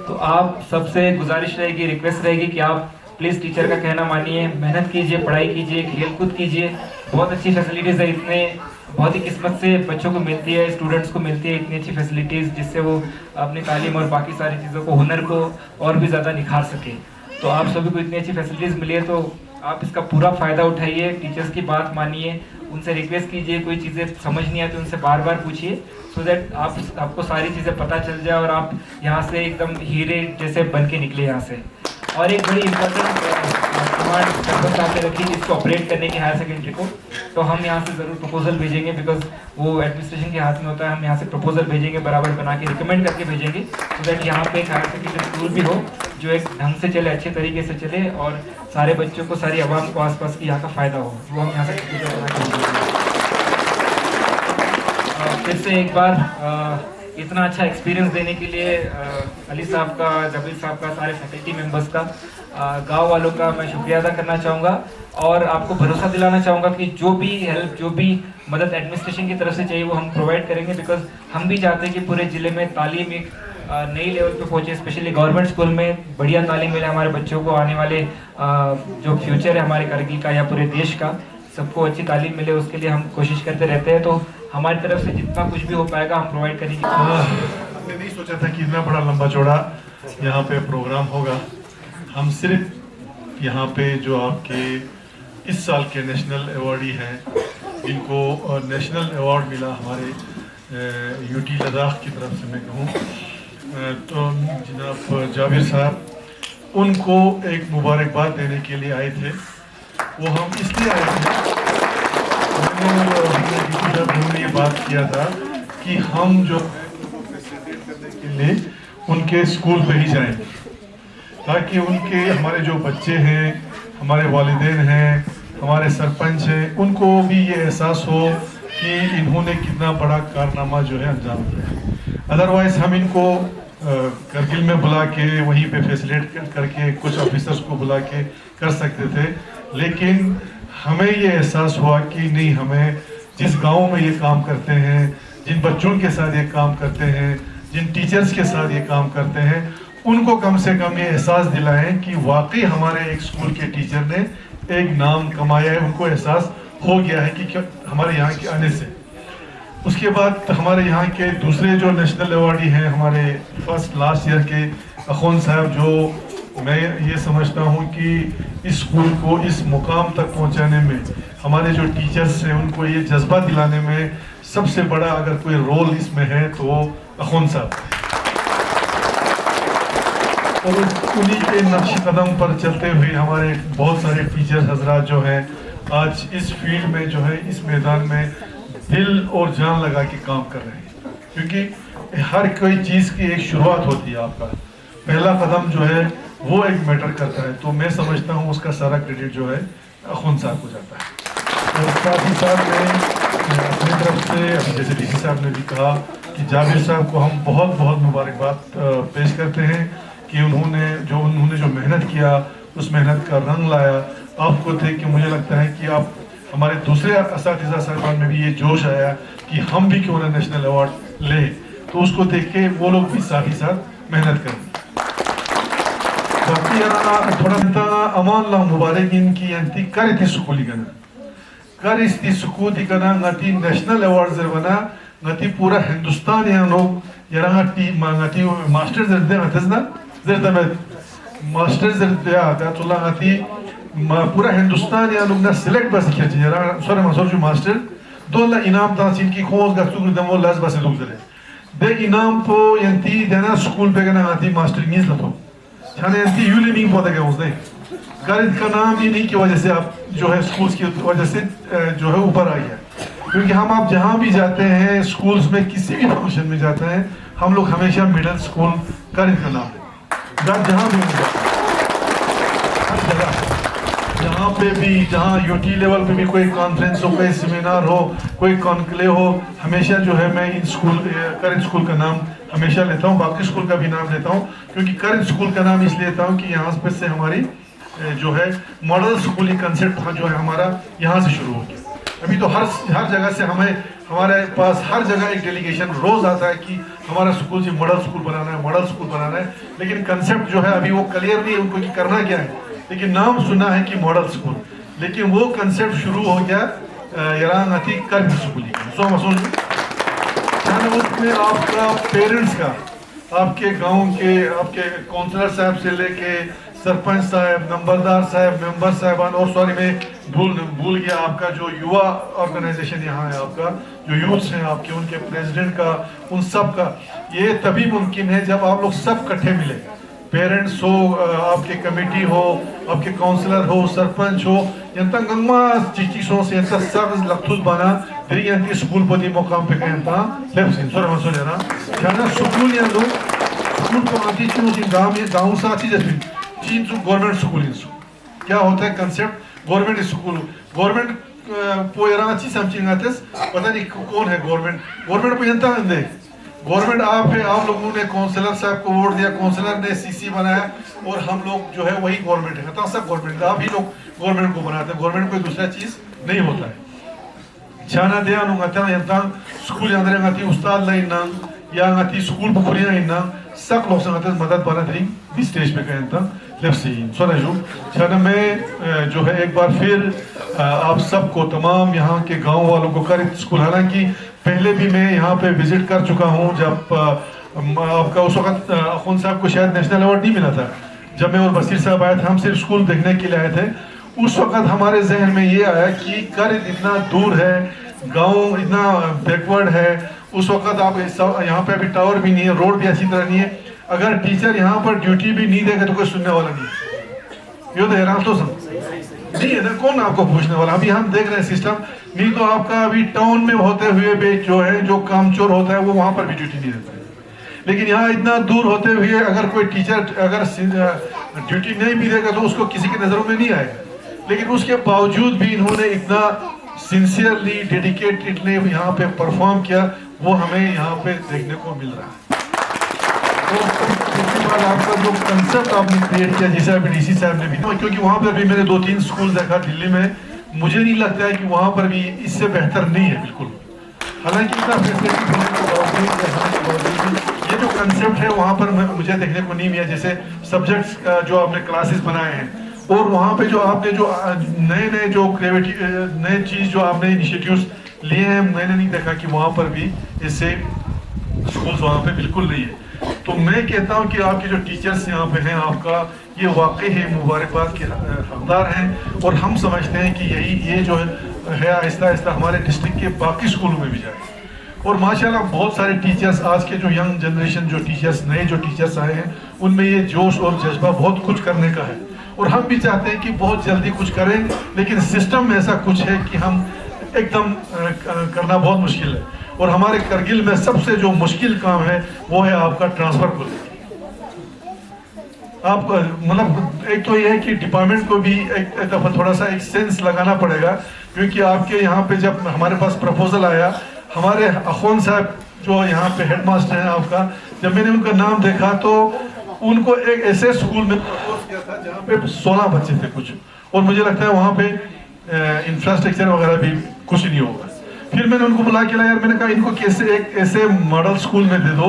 तो आप सबसे गुजारिश रहेगी, रिक्वेस्ट रहेगी कि आप प्लीज़ टीचर का कहना मानिए, मेहनत कीजिए, पढ़ाई कीजिए, खेल कूद कीजिए। बहुत अच्छी फैसिलिटीज़ है, इतने बहुत ही किस्मत से बच्चों को मिलती है, स्टूडेंट्स को मिलती है इतनी अच्छी फैसिलिटीज़, जिससे वो अपनी तालीम और बाकी सारी चीज़ों को, हुनर को और भी ज़्यादा निखार सकें। तो आप सभी को इतनी अच्छी फैसिलिटीज़ मिली है, तो आप इसका पूरा फ़ायदा उठाइए, टीचर्स की बात मानिए, उनसे रिक्वेस्ट कीजिए, कोई चीज़ें समझ नहीं आती उनसे बार बार पूछिए, सो दैट आपको सारी चीज़ें पता चल जाए और आप यहाँ से एकदम हीरे जैसे बन के निकले यहाँ से। और एक बड़ी इंपॉर्टेंट कमांड सरपंच साहब ने रखी इसको ऑपरेट करने की हायर सेकेंडरी को, तो हम यहाँ से ज़रूर प्रपोजल भेजेंगे, बिकॉज वो एडमिनिस्ट्रेशन के हाथ में होता है। हम यहाँ से प्रपोजल भेजेंगे, बराबर बना के रिकमेंड करके भेजेंगे, सो दैट यहाँ पे एक हायर सेकेंडरी स्कूल भी हो जो एक ढंग से चले, अच्छे तरीके से चले, और सारे बच्चों को, सारी आवाम को आसपास की यहाँ का फ़ायदा हो, वो हम यहाँ से प्रपोजल बना के फिर से एक बार इतना अच्छा एक्सपीरियंस देने के लिए अली साहब का, जबीर साहब का, सारे फैकल्टी मेंबर्स का, गांव वालों का मैं शुक्रिया अदा करना चाहूँगा, और आपको भरोसा दिलाना चाहूँगा कि जो भी हेल्प, जो भी मदद एडमिनिस्ट्रेशन की तरफ से चाहिए वो हम प्रोवाइड करेंगे। बिकॉज हम भी चाहते हैं कि पूरे ज़िले में तालीम एक नई लेवल पे पहुँचे, स्पेशली गवर्नमेंट स्कूल में बढ़िया तालीम मिले हमारे बच्चों को, आने वाले जो फ्यूचर है हमारे करगिल का या पूरे देश का, सबको अच्छी तालीम मिले, उसके लिए हम कोशिश करते रहते हैं। तो हमारी तरफ से जितना कुछ भी हो पाएगा हम प्रोवाइड करेंगे। हमने नहीं सोचा था कि इतना बड़ा लंबा चौड़ा यहाँ पे प्रोग्राम होगा। हम सिर्फ यहाँ पे जो आपके इस साल के नेशनल अवार्डी हैं, जिनको नेशनल अवार्ड मिला हमारे यूटी लद्दाख की तरफ से मैं कहूँ, तो जनाब जाबिर साहब, उनको एक मुबारकबाद देने के लिए आए थे। वो हम इसलिए आए थे, हमने ये बात किया था कि हम जो करने के लिए उनके स्कूल पे ही जाएं, ताकि उनके, हमारे जो बच्चे हैं, हमारे वालिदैन हैं, हमारे सरपंच हैं, उनको भी ये एहसास हो कि इन्होंने कितना बड़ा कारनामा जो है अंजाम दिया। अदरवाइज हम इनको करगिल में बुला के वहीं पे फैसिलिटेट करके कुछ ऑफिसर्स को बुला के कर सकते थे, लेकिन हमें ये एहसास हुआ कि नहीं, हमें जिस गांव में ये काम करते हैं, जिन बच्चों के साथ ये काम करते हैं, जिन टीचर्स के साथ ये काम करते हैं, उनको कम से कम ये एहसास दिलाएं कि वाकई हमारे एक स्कूल के टीचर ने एक नाम कमाया है, उनको एहसास हो गया है कि हमारे यहाँ के आने से। उसके बाद हमारे यहाँ के दूसरे जो नेशनल अवार्डी हैं, हमारे फर्स्ट लास्ट ईयर के अखौन साहब, जो मैं ये समझता हूँ कि इस स्कूल को इस मुकाम तक पहुँचाने में हमारे जो टीचर्स हैं उनको ये जज्बा दिलाने में सबसे बड़ा अगर कोई रोल इसमें है तो अखौन साहब, और उन्हीं के नक्श कदम पर चलते हुए हमारे बहुत सारे टीचर्स हजरात जो हैं आज इस फील्ड में जो है, इस मैदान में दिल और जान लगा के काम कर रहे हैं। क्योंकि हर कोई चीज़ की एक शुरुआत होती है, आपका पहला कदम जो है वो एक मैटर करता है। तो मैं समझता हूँ उसका सारा क्रेडिट जो है अखौन साहब को जाता है। और साथ ही साथ मैं अपनी तरफ से, जैसे डीसी साहब ने भी कहा, कि जावेद साहब को हम बहुत बहुत मुबारकबाद पेश करते हैं कि उन्होंने जो मेहनत किया, उस मेहनत का रंग लाया। आपको देख के मुझे लगता है कि आप हमारे दूसरे असातिज़ा साहबान में भी ये जोश आया कि हम भी क्यों ना नेशनल अवार्ड ले, तो उसको देख के वो लोग भी साथ ही साथ मेहनत करें। बाकी थोड़ा अमान ला मुबारक इनकी अंति कर थी स्कूली गना कर इसकी स्कूली गना गति नेशनल अवार्ड जरवना गति पूरा हिंदुस्तान यहाँ लोग यहाँ टीम गति मास्टर जरदे गतस ना जरदा में मास्टर जरदे आता तो ला गति पूरा हिंदुस्तान यहाँ लोग ना सिलेक्ट बस किया चाहिए यहाँ सोरे मसोर जो मास्टर दो ला इनाम था जिनकी खोज गस्तु कर दमो लाज बस लोग जरे दे इनाम पो यंती देना स्कूल पे गना गति मास्टर नीज लतो छाने यंती यूले नहीं पता क्या उसने गारिद का नाम ये नहीं की वजह से आप जो है स्कूल्स की वजह से जो है ऊपर आ गया, क्योंकि हम आप जहाँ भी जाते हैं स्कूल्स में किसी भी फंक्शन में जाते हैं, हम लोग हमेशा मिडिल स्कूल गारिद का नाम है। जहाँ भी हर जगह जहाँ पे भी, जहाँ यूटी लेवल पे भी कोई कॉन्फ्रेंस हो, कोई सेमिनार हो, कोई कॉन्क्लेव हो, हमेशा जो है मैं इन स्कूल करेंट स्कूल का नाम हमेशा लेता हूँ, बाकी स्कूल का भी नाम लेता हूँ। क्योंकि करेंट स्कूल का नाम इसलिए लेता हूँ कि यहाँ पे से हमारी जो है मॉडल स्कूली कंसेप्ट जो है हमारा यहाँ से शुरू हो गया। अभी तो हर जगह से हमारे पास हर जगह एक डेलीगेशन रोज आता है कि हमारा स्कूल जी मॉडल स्कूल बनाना है, मॉडल स्कूल बनाना है, लेकिन कंसेप्ट जो है अभी वो क्लियर नहीं है उनको कि करना क्या है। लेकिन नाम सुना है कि मॉडल स्कूल, लेकिन वो कंसेप्ट शुरू हो गया यरांग अति कर्म स्कूली सो मसूल उसमें आपका पेरेंट्स का, आपके गांव के, आपके काउंसलर साहब से लेके सरपंच साहब, नंबरदार साहब, मेंबर साहबान, और सॉरी मैं भूल गया आपका जो युवा ऑर्गेनाइजेशन यहाँ है, आपका जो यूथ्स हैं आपके, उनके प्रेसिडेंट का, उन सब का, ये तभी मुमकिन है जब आप लोग सब इकट्ठे मिले। पेरेंट्स हो, आपके कमेटी हो, आपके काउंसलर हो, सरपंच हो, यंता गंगमा चिचिसों से यंता सब लखुस बना तेरी यंती स्कूल पति मुकाम पे गए यंता लेफ्ट से सोरे मसो लेना क्या स्कूल यंतो स्कूल को आती चुनो सी गांव सा अच्छी जैसे चीन सु गवर्नमेंट स्कूल इंसु क्या होता है कंसेप्ट गवर्नमेंट स्कूल गवर्नमेंट पोयरा अच्छी समझी गातेस पता नहीं कौन है गवर्नमेंट पे यंता अंदे गवर्नमेंट आप लोगों ने काउंसलर साहब को वोट दिया, काउंसलर ने सीसी बनाया और हम लोग जो है वही गवर्नमेंट है, तो सब गवर्नमेंट आप ही लोग गवर्नमेंट को बनाते हैं, गवर्नमेंट कोई दूसरा चीज नहीं होता है। छाना दिया नुंगता यंता स्कूल अंदर ngati उस्ताद लाइन ना या ngati स्कूल पुखरिया इन ना सब लोग संगत मदद बना दी इस स्टेज पे कहता लेफ्ट से सोना जो छाना में जो है एक बार फिर आप सबको तमाम यहाँ के गांव वालों को कर स्कूल, हालांकि पहले भी मैं यहाँ पे विजिट कर चुका हूँ जब आपका उस वक्त अखौन साहब को शायद नेशनल अवार्ड नहीं मिला था, जब मैं और बशीर साहब आए थे, हम सिर्फ स्कूल देखने के लिए आए थे। उस वक्त हमारे जहन में ये आया कि कर इतना दूर है, गांव इतना बैकवर्ड है, उस वक्त आप यहाँ पे अभी टावर भी नहीं है, रोड भी अच्छी तरह नहीं है, अगर टीचर यहाँ पर ड्यूटी भी नहीं देगा तो कोई सुनने वाला नहीं है, यो तो हैरान तो नहीं है ना, कौन आपको पूछने वाला। अभी हम देख रहे हैं सिस्टम, नहीं तो आपका अभी टाउन में होते हुए भी जो है जो कामचोर होता है वो वहां पर भी ड्यूटी नहीं देता है, लेकिन यहाँ इतना दूर होते हुए अगर कोई टीचर अगर ड्यूटी नहीं भी देगा तो उसको किसी की नजरों में नहीं आएगा। लेकिन उसके बावजूद भी इन्होंने इतना सिंसियरली डेडिकेटेडली यहाँ पे परफॉर्म किया, वो हमें यहाँ पे देखने को मिल रहा है। तो उसके बाद आपका जो कंसेप्ट आपने क्रिएट किया, जैसे अभी डीसी साहब ने भी, क्योंकि वहाँ पर भी मैंने 2-3 स्कूल देखा दिल्ली में, मुझे नहीं लगता है कि वहाँ पर भी इससे बेहतर नहीं है बिल्कुल। हालांकि इतना फैसिलिटी होने के बावजूद ये जो कंसेप्ट है वहाँ पर मुझे देखने को नहीं मिला। जैसे सब्जेक्ट्स का जो आपने क्लासेस बनाए हैं, और वहाँ पे जो आपने जो नए जो नए चीज़ जो आपने इनिशिएटिव्स लिए हैं, मैंने नहीं देखा कि वहाँ पर भी इससे स्कूल्स वहाँ पे बिल्कुल नहीं है। तो मैं कहता हूँ कि आपके जो टीचर्स यहाँ पे हैं, आपका ये वाकई है मुबारकबाद के हकदार हैं, और हम समझते हैं कि ये जो है आहिस्ता आहिस्ता हमारे डिस्ट्रिक्ट के बाकी स्कूलों में भी जाए। और माशाल्लाह बहुत सारे टीचर्स, आज के जो यंग जनरेशन जो टीचर्स, नए जो टीचर्स आए हैं, उनमें ये जोश और जज्बा बहुत कुछ करने का है, और हम भी चाहते हैं कि बहुत जल्दी कुछ करें, लेकिन सिस्टम में ऐसा कुछ है कि हम एकदम करना बहुत मुश्किल है। और हमारे करगिल में सबसे जो मुश्किल काम है वो है आपका ट्रांसफर को लेकर। आप मतलब एक तो ये है कि डिपार्टमेंट को भी एक दफा थोड़ा सा एक सेंस लगाना पड़ेगा, क्योंकि आपके यहाँ पे जब हमारे पास प्रपोजल आया, हमारे अखौन साहब जो यहाँ पे हेडमास्टर हैं आपका, जब मैंने उनका नाम देखा तो उनको एक ऐसे स्कूल में प्रपोज किया था जहाँ पे 16 बच्चे थे कुछ, और मुझे लगता है वहाँ पे इंफ्रास्ट्रक्चर वगैरह भी कुछ नहीं होगा। फिर मैंने उनको बुला के लाया, मैंने कहा इनको कैसे एक ऐसे मॉडल स्कूल में दे दो,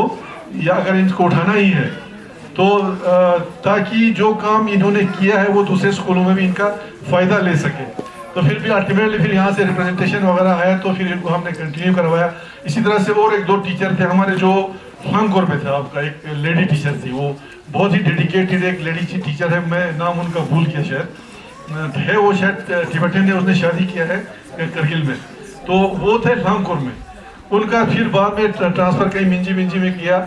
या अगर इनको उठाना ही है तो ताकि जो काम इन्होंने किया है वो दूसरे स्कूलों में भी इनका फ़ायदा ले सके। तो फिर भी अल्टीमेटली फिर यहाँ से रिप्रेजेंटेशन वगैरह आया, तो फिर इनको हमने कंटिन्यू करवाया। इसी तरह से और 1-2 टीचर थे हमारे जो फांगकोर में थे आपका, एक लेडी टीचर थी, वो बहुत ही डेडिकेटेड एक लेडी टीचर है, मैं नाम उनका भूल किया शायद है, वो शायद तिब्बतन ने उसने शादी किया है करगिल में, तो वो थे फांगकोर में। उनका फिर बाद में ट्रांसफ़र कहीं मिंजी में किया,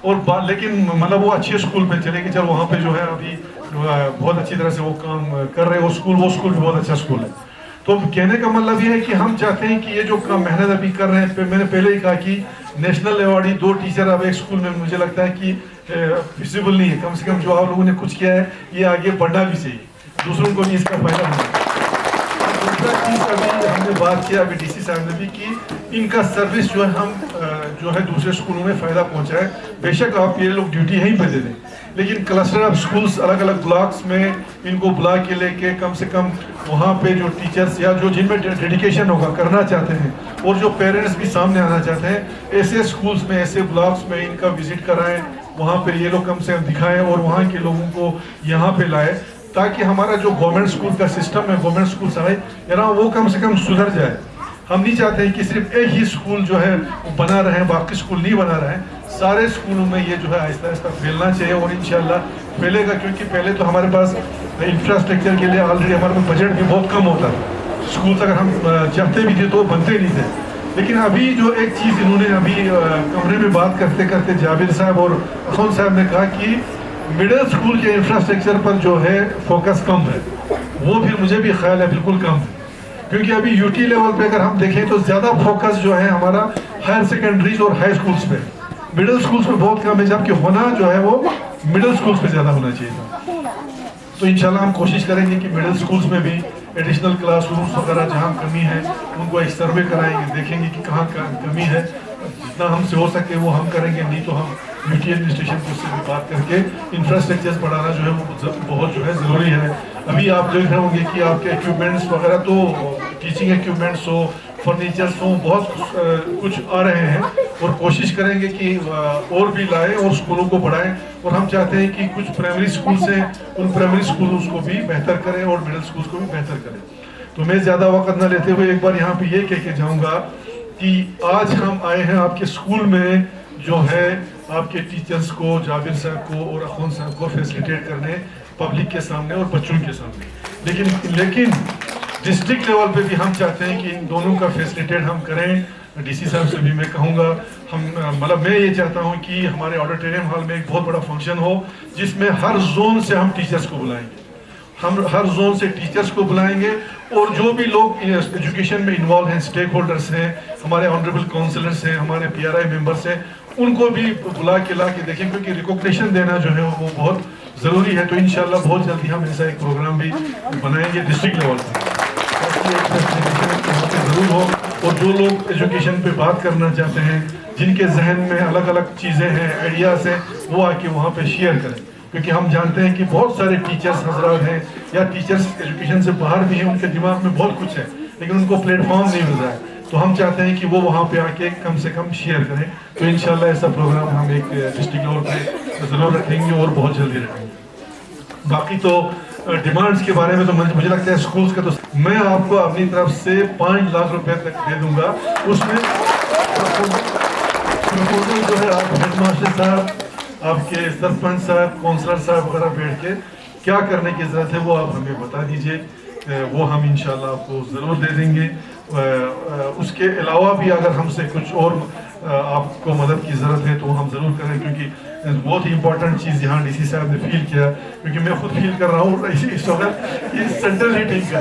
और लेकिन मतलब वो अच्छे स्कूल में चले गए। चल वहाँ पे जो है अभी बहुत अच्छी तरह से वो काम कर रहे हैं, वो स्कूल भी बहुत अच्छा स्कूल है। तो कहने का मतलब ये है कि हम चाहते हैं कि ये जो काम मेहनत अभी कर रहे हैं, मैंने पहले ही कहा कि नेशनल अवार्डी 2 टीचर अब एक स्कूल में, मुझे लगता है कि फिजिबल नहीं है। कम से कम जो आप लोगों ने कुछ किया है ये आगे बढ़ना भी चाहिए, दूसरों को भी इसका फायदा मिले। दूसरा चीज़ अभी हमने बात किया अभी डीसी साहब ने भी कि इनका सर्विस जो है हम जो है दूसरे स्कूलों में फ़ायदा पहुँचाए। बेशक आप ये लोग ड्यूटी यहीं पर दे दें, लेकिन क्लस्टर ऑफ स्कूल्स अलग अलग ब्लॉक्स में इनको बुला के लेके कम से कम वहाँ पे जो टीचर्स या जो जिनमें डेडिकेशन होगा करना चाहते हैं, और जो पेरेंट्स भी सामने आना चाहते हैं, ऐसे स्कूल्स में ऐसे ब्लॉक्स में इनका विजिट कराएं, वहाँ पे ये लोग कम से कम दिखाएं और वहाँ के लोगों को यहाँ पे लाए, ताकि हमारा जो गवर्नमेंट स्कूल का सिस्टम है, गवर्नमेंट स्कूल है यार, वो कम से कम सुधर जाए। हम नहीं चाहते हैं कि सिर्फ एक ही स्कूल जो है बना रहे, बाकी स्कूल नहीं बना रहे हैं। सारे स्कूलों में ये जो है आहिस्ता आहिस्ता फैलना चाहिए, और इंशाल्लाह फैलेगा, क्योंकि पहले तो हमारे पास इंफ्रास्ट्रक्चर के लिए ऑलरेडी हमारे पास बजट भी बहुत कम होता था। स्कूल अगर हम चाहते भी थे तो बनते नहीं थे। लेकिन अभी जो एक चीज़ इन्होंने अभी कमरे में बात करते करते जाबिर साहब और अखौन साहब ने कहा कि मिडिल स्कूल के इंफ्रास्ट्रक्चर पर जो है फोकस कम है, वो फिर मुझे भी ख्याल है बिल्कुल कम है, क्योंकि अभी यूटी लेवल पे अगर हम देखें तो ज़्यादा फोकस जो है हमारा हायर सेकेंडरीज और हाई स्कूल्स पे, मिडिल स्कूल्स में बहुत कम है, जबकि होना जो है वो मिडिल स्कूल्स पे ज़्यादा होना चाहिए था। तो इंशाल्लाह हम कोशिश करेंगे कि मिडिल स्कूल्स में भी एडिशनल क्लासरूम्स वगैरह जहाँ कमी है उनको एक सर्वे कराएंगे, देखेंगे कि कहाँ कमी है, जितना हमसे हो सके वो हम करेंगे, नहीं तो हम यूटी एडमिनिस्ट्रेशन को उससे भी बात करके इंफ्रास्ट्रक्चर बढ़ाना जो है वो बहुत जो है ज़रूरी है। अभी आप देख रहे होंगे कि आपके इक्विपमेंट्स वगैरह, तो टीचिंग इक्विपमेंट्स हो, फर्नीचर्स हो, बहुत कुछ आ रहे हैं, और कोशिश करेंगे कि और भी लाएं और स्कूलों को बढ़ाएं। और हम चाहते हैं कि कुछ प्राइमरी स्कूल से उन प्राइमरी स्कूल्स को भी बेहतर करें और मिडिल स्कूल्स को भी बेहतर करें। तो मैं ज़्यादा वक्त न लेते हुए एक बार यहाँ पे ये कह के जाऊँगा कि आज हम आए हैं आपके स्कूल में जो है आपके टीचर्स को, जाबिर साहब को और अखौन साहब को फैसिलिटेट करने पब्लिक के सामने और बच्चों के सामने। लेकिन डिस्ट्रिक्ट लेवल पे भी हम चाहते हैं कि इन दोनों का फैसिलिटेट हम करें। डीसी साहब से भी मैं कहूँगा, हम मतलब मैं ये चाहता हूँ कि हमारे ऑडिटोरियम हॉल में एक बहुत बड़ा फंक्शन हो, जिसमें हर जोन से हम टीचर्स को बुलाएंगे, हम हर जोन से टीचर्स को बुलाएंगे, और जो भी लोग एजुकेशन में इन्वॉल्व हैं, स्टेक होल्डर्स हैं, हमारे ऑनरेबल काउंसलर्स हैं, हमारे PRI मेंबर्स हैं, उनको भी बुला के ला के देखें, क्योंकि रिकॉग्निशन देना जो है वो बहुत ज़रूरी है। तो इंशाल्लाह बहुत जल्दी हम ऐसा एक प्रोग्राम भी बनाएंगे डिस्ट्रिक्ट लेवल पर। एक डेस्टिनेशन यहाँ पे ज़रूर हो, और जो लोग एजुकेशन पे बात करना चाहते हैं, जिनके जहन में अलग अलग चीज़ें हैं, आइडियाज़ हैं, वो आके वहाँ पे शेयर करें, क्योंकि हम जानते हैं कि बहुत सारे टीचर्स हजरात हैं या टीचर्स एजुकेशन से बाहर भी हैं, उनके दिमाग में बहुत कुछ है लेकिन उनको प्लेटफॉर्म नहीं मिल रहा है। तो हम चाहते हैं कि वो वहाँ पे आके कम से कम शेयर करें। तो इंशाल्लाह ऐसा प्रोग्राम हम एक डिस्ट्रिक्ट लेवल पे ज़रूर रखेंगे और बहुत जल्दी रखेंगे। बाकी तो डिमांड्स के बारे में तो मुझे लगता है स्कूल्स का, तो मैं आपको अपनी तरफ से 5 लाख रुपए तक दे दूंगा। उसमें प्रपोजल जो है आप हेडमास्टर साहब, आपके सरपंच साहब, काउंसलर साहब वगैरह बैठ के क्या करने की ज़रूरत है वो आप हमें बता दीजिए, वो हम इंशाल्लाह आपको ज़रूर दे देंगे। उसके अलावा भी अगर हमसे कुछ और आपको मदद की ज़रूरत है तो हम ज़रूर करें, क्योंकि बहुत ही इंपॉर्टेंट चीज़ यहाँ डीसी साहब ने फील किया, क्योंकि मैं खुद फील कर रहा हूँ इस वक्त ये सेंट्रल हीटिंग का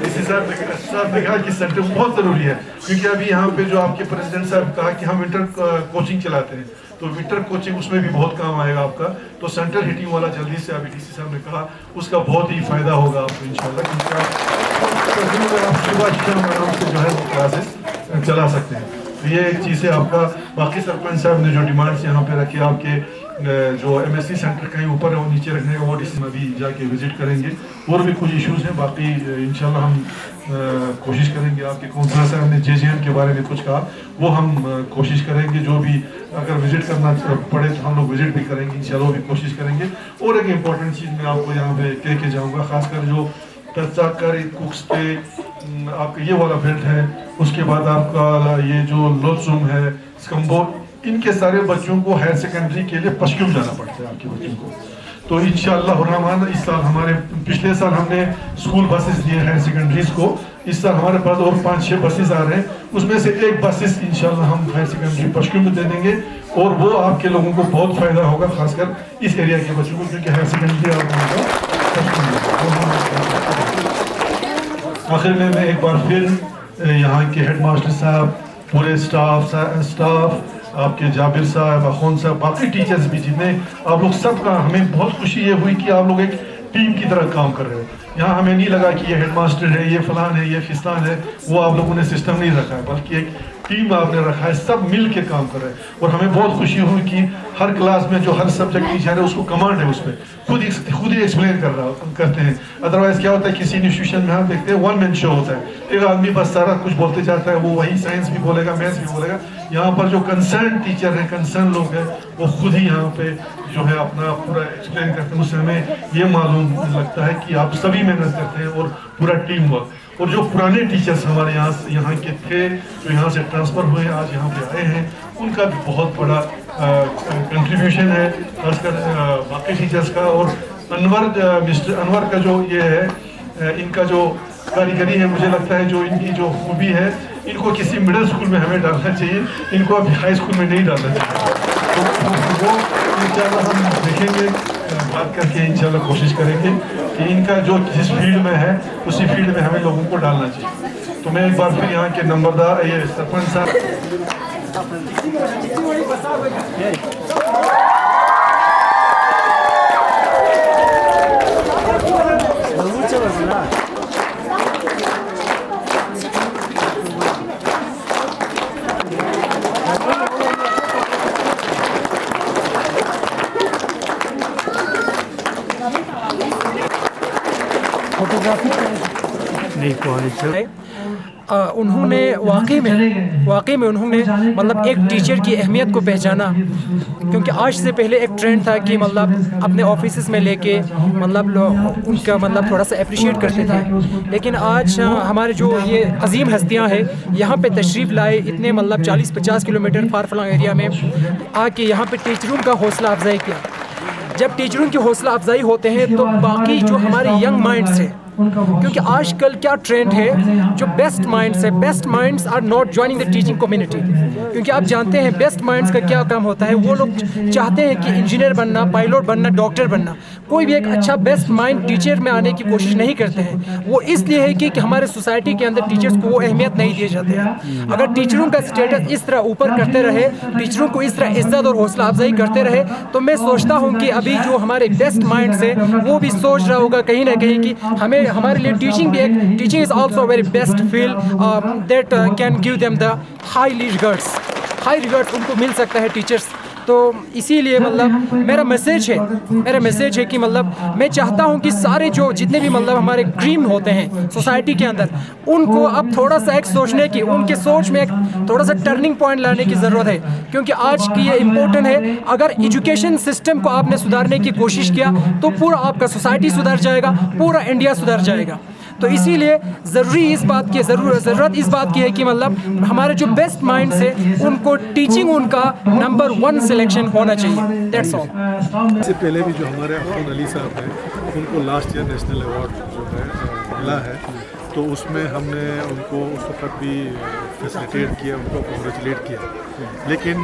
डीसी साहब ने कहा कि सेंटर बहुत ज़रूरी है, क्योंकि अभी यहाँ पे जो आपके प्रेसिडेंट साहब कहा कि हम विंटर कोचिंग चलाते हैं, तो विंटर कोचिंग उसमें भी बहुत काम आएगा आपका। तो सेंट्रल हीटिंग वाला जल्दी से अभी डीसी साहब ने कहा उसका बहुत ही फ़ायदा होगा आपको इंशाल्लाह, क्योंकि आप सुबह शाम आराम से जो है वो क्लासेस चला सकते हैं। तो ये एक चीज़ है आपका। बाकी सरपंच साहब ने जो डिमांड्स यहाँ पे रखी, आपके जो एमएससी सेंटर कहीं ऊपर है वो नीचे रखने का, वो डीसी में भी जाके विजिट करेंगे। और भी कुछ इश्यूज़ हैं, बाकी इंशाल्लाह हम कोशिश करेंगे। आपके काउंसलर साहब ने जेजेएम के बारे में कुछ कहा, वो हम कोशिश करेंगे, जो भी अगर विजिट करना पड़े तो हम लोग विजिट भी करेंगे इंशाल्लाह, वो भी कोशिश करेंगे। और एक इम्पॉर्टेंट चीज़ मैं आपको यहाँ पे कह के जाऊँगा, खासकर जो तत्साकर कुक्स पे आपका ये वाला बेल्ट है, उसके बाद आपका ये जो लोत्सुम है, स्कम्बो, इनके सारे बच्चों को हायर सेकेंडरी के लिए पश्चिम जाना पड़ता है आपके बच्चों को। तो इंशाअल्लाह रहमान इस साल हमारे, पिछले साल हमने स्कूल बसेस दिए हायर सेकेंडरीज को, इस साल हमारे पास और 5-6 बसेस आ रहे हैं, उसमें से एक बसेस इंशाअल्लाह हम हायर सेकेंडरी पश्चिम में दे देंगे, और वो आपके लोगों को बहुत फ़ायदा होगा, खासकर इस एरिया के बच्चों को, क्योंकि हायर सेकेंडरी आखिर में मैं एक बार फिर यहाँ के हेडमास्टर साहब, पूरे स्टाफ, आपके जाबिर साहब, अखौन साहब, बाकी टीचर्स भी जितने आप लोग, सब का हमें बहुत खुशी ये हुई कि आप लोग एक टीम की तरह काम कर रहे हो। यहाँ हमें नहीं लगा कि ये हेडमास्टर है, ये फलान है, ये फिस्तान है, वो आप लोगों ने सिस्टम नहीं रखा है, बल्कि एक टीम आपने रखा है, सब मिल के काम कर रहे हैं। और हमें बहुत खुशी हुई कि हर क्लास में जो हर सब्जेक्ट टीचर है उसको कमांड है, उस पर खुद ही एक्सप्लेन करते हैं। अदरवाइज क्या होता है, किसी इंस्टीट्यूशन में हम देखते हैं 1 मैन शो होता है, एक आदमी बस सारा कुछ बोलते जाता है, वो वही साइंस भी बोलेगा, मैथ्स भी बोलेगा। यहाँ पर जो कंसर्न टीचर हैं, कंसर्न लोग हैं, वो खुद ही यहाँ पे जो है अपना पूरा एक्सप्लेन करते हैं। उससे हमें ये मालूम लगता है कि आप सभी मेहनत करते हैं और पूरा टीम वर्क। और जो पुराने टीचर्स हमारे यहाँ के थे, जो यहाँ से ट्रांसफ़र हुए आज यहाँ पे आए हैं, उनका भी बहुत बड़ा कंट्रीब्यूशन है, खासकर बाकी टीचर्स का। और मिस्टर अनवर का जो ये है, इनका जो कारीगरी है, मुझे लगता है जो इनकी जो खूबी है, इनको किसी मिडिल स्कूल में हमें डालना चाहिए, इनको अभी हाई स्कूल में नहीं डालना चाहिए। तो वो इंशाल्लाह हम देखेंगे, बात करके इंशाल्लाह कोशिश करेंगे कि इनका जो जिस फील्ड में है उसी फील्ड में हमें लोगों को डालना चाहिए। तो मैं एक बार फिर यहाँ के नंबरदार, ये सरपंच साहब, उन्होंने वाकई में उन्होंने मतलब एक टीचर की अहमियत को पहचाना, क्योंकि आज से पहले एक ट्रेंड था कि मतलब अपने ऑफिस में लेके मतलब उनका मतलब थोड़ा सा अप्रिशिएट करते थे, लेकिन आज हमारे जो ये अजीम हस्तियां हैं यहाँ पे तशरीफ़ लाए, इतने मतलब 40-50 किलोमीटर फार फलां एरिया में आके यहाँ पे टीचरों का हौसला अफजाई किया। जब टीचरों की हौसला अफजाई होते हैं तो बाकी जो हमारे यंग माइंड्स हैं, क्योंकि आजकल क्या ट्रेंड है, जो best minds are not joining the teaching community, क्योंकि आप जानते हैं बेस्ट माइंड्स का क्या काम होता है, वो लोग चाहते हैं कि इंजीनियर बनना, पायलट बनना, डॉक्टर बनना, कोई भी एक अच्छा बेस्ट माइंड टीचर में आने की कोशिश नहीं करते हैं। वो इसलिए है कि हमारे सोसाइटी के अंदर टीचर्स को वो अहमियत नहीं दिए जाते हैं। अगर टीचरों का स्टेटस इस तरह ऊपर करते रहे, टीचरों को इस तरह इज्जत और हौसला अफजाई करते रहे, तो मैं सोचता हूँ कि अभी जो हमारे बेस्ट माइंड से वो भी सोच रहा होगा कहीं ना कहीं कि हमें हमारे लिए teaching is also very best field that can give them the high regards उनको मिल सकता है टीचर्स। तो इसीलिए मतलब मेरा मैसेज है कि मतलब मैं चाहता हूं कि सारे जो जितने भी मतलब हमारे ड्रीम होते हैं सोसाइटी के अंदर, उनको अब थोड़ा सा एक सोचने की, उनके सोच में एक थोड़ा सा टर्निंग पॉइंट लाने की ज़रूरत है, क्योंकि आज की ये इम्पोर्टेंट है। अगर एजुकेशन सिस्टम को आपने सुधारने की कोशिश किया तो पूरा आपका सोसाइटी सुधर जाएगा, पूरा इंडिया सुधर जाएगा। तो इसीलिए ज़रूरत इस बात की है कि मतलब हमारे जो बेस्ट माइंड्स है उनको टीचिंग उनका नंबर 1 सिलेक्शन होना चाहिए। That's all. इससे पहले भी जो हमारे अफरोन अली साहब हैं उनको लास्ट ईयर नेशनल अवार्ड जो है मिला है, तो उसमें हमने उनको उस वक्त भी फैसिलिटेट किया, उनको कॉन्ग्रेचुलेट किया। लेकिन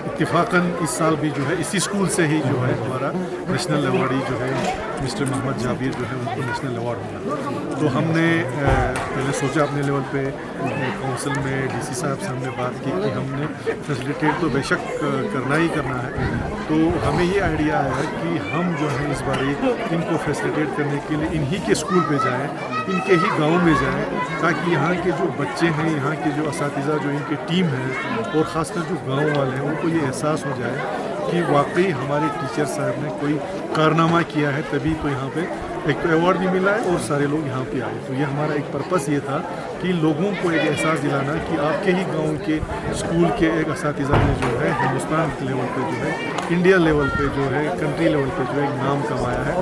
इत्तेफाकन इस साल भी जो है इसी स्कूल से ही जो है हमारा नेशनल अवार्डी जो है मिस्टर मोहम्मद जाबिर जो है उनको नेशनल अवार्ड मिला। तो हमने पहले सोचा अपने लेवल पे काउंसिल में डीसी साहब से हमने बात की कि हमने फैसिलिटेट तो बेशक करना ही करना है, तो हमें ये आइडिया आया कि हम जो है इस बार इनको फैसिलिटेट करने के लिए इन्हीं के स्कूल पे जाएं, इनके ही गांव में जाएं, ताकि यहाँ के जो बच्चे हैं, यहाँ के जो असातिज़ा जो इनके टीम हैं और ख़ासकर जो गाँव वाले हैं उनको ये एहसास हो जाए कि वाकई हमारे टीचर साहब ने कोई कारनामा किया है, तभी तो यहाँ पे एक तो अवार्ड भी मिला है और सारे लोग यहाँ पे आए। तो ये हमारा एक पर्पस ये था कि लोगों को एक एहसास दिलाना कि आपके ही गांव के स्कूल के एक असातिज़ा ने जो है हिंदुस्तान के लेवल पे जो है, इंडिया लेवल पे जो है, कंट्री लेवल पे जो है एक नाम कमाया है।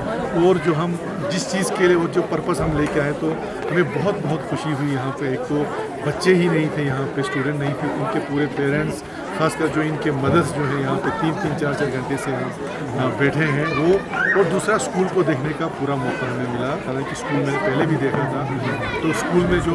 और जो हम जिस चीज़ के लिए और जो पर्पस हम लेके आए, तो हमें बहुत खुशी हुई। यहाँ पे एक तो बच्चे ही नहीं थे, यहाँ पे स्टूडेंट नहीं थे, उनके पूरे पेरेंट्स, खासकर जो इनके मदर्स जो है यहाँ पे 3-4 घंटे से यहाँ बैठे हैं वो, और दूसरा स्कूल को देखने का पूरा मौका हमें मिला। हालांकि स्कूल मैंने पहले भी देखा था, तो स्कूल में जो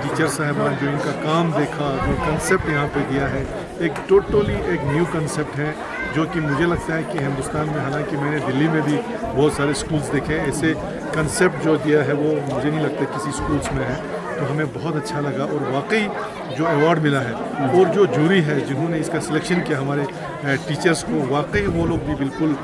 टीचर साहबान जो इनका काम देखा, जो कंसेप्ट यहाँ पे दिया है, एक टोटली एक न्यू कंसेप्ट है, जो कि मुझे लगता है कि हिंदुस्तान में, हालांकि मैंने दिल्ली में भी बहुत सारे स्कूल्स देखे हैं, ऐसे कंसेप्ट जो दिया है वो मुझे नहीं लगता किसी स्कूल्स में है। तो हमें बहुत अच्छा लगा, और वाकई जो अवार्ड मिला है और जो जूरी है जिन्होंने इसका सिलेक्शन किया हमारे टीचर्स को, वाकई वो लोग भी बिल्कुल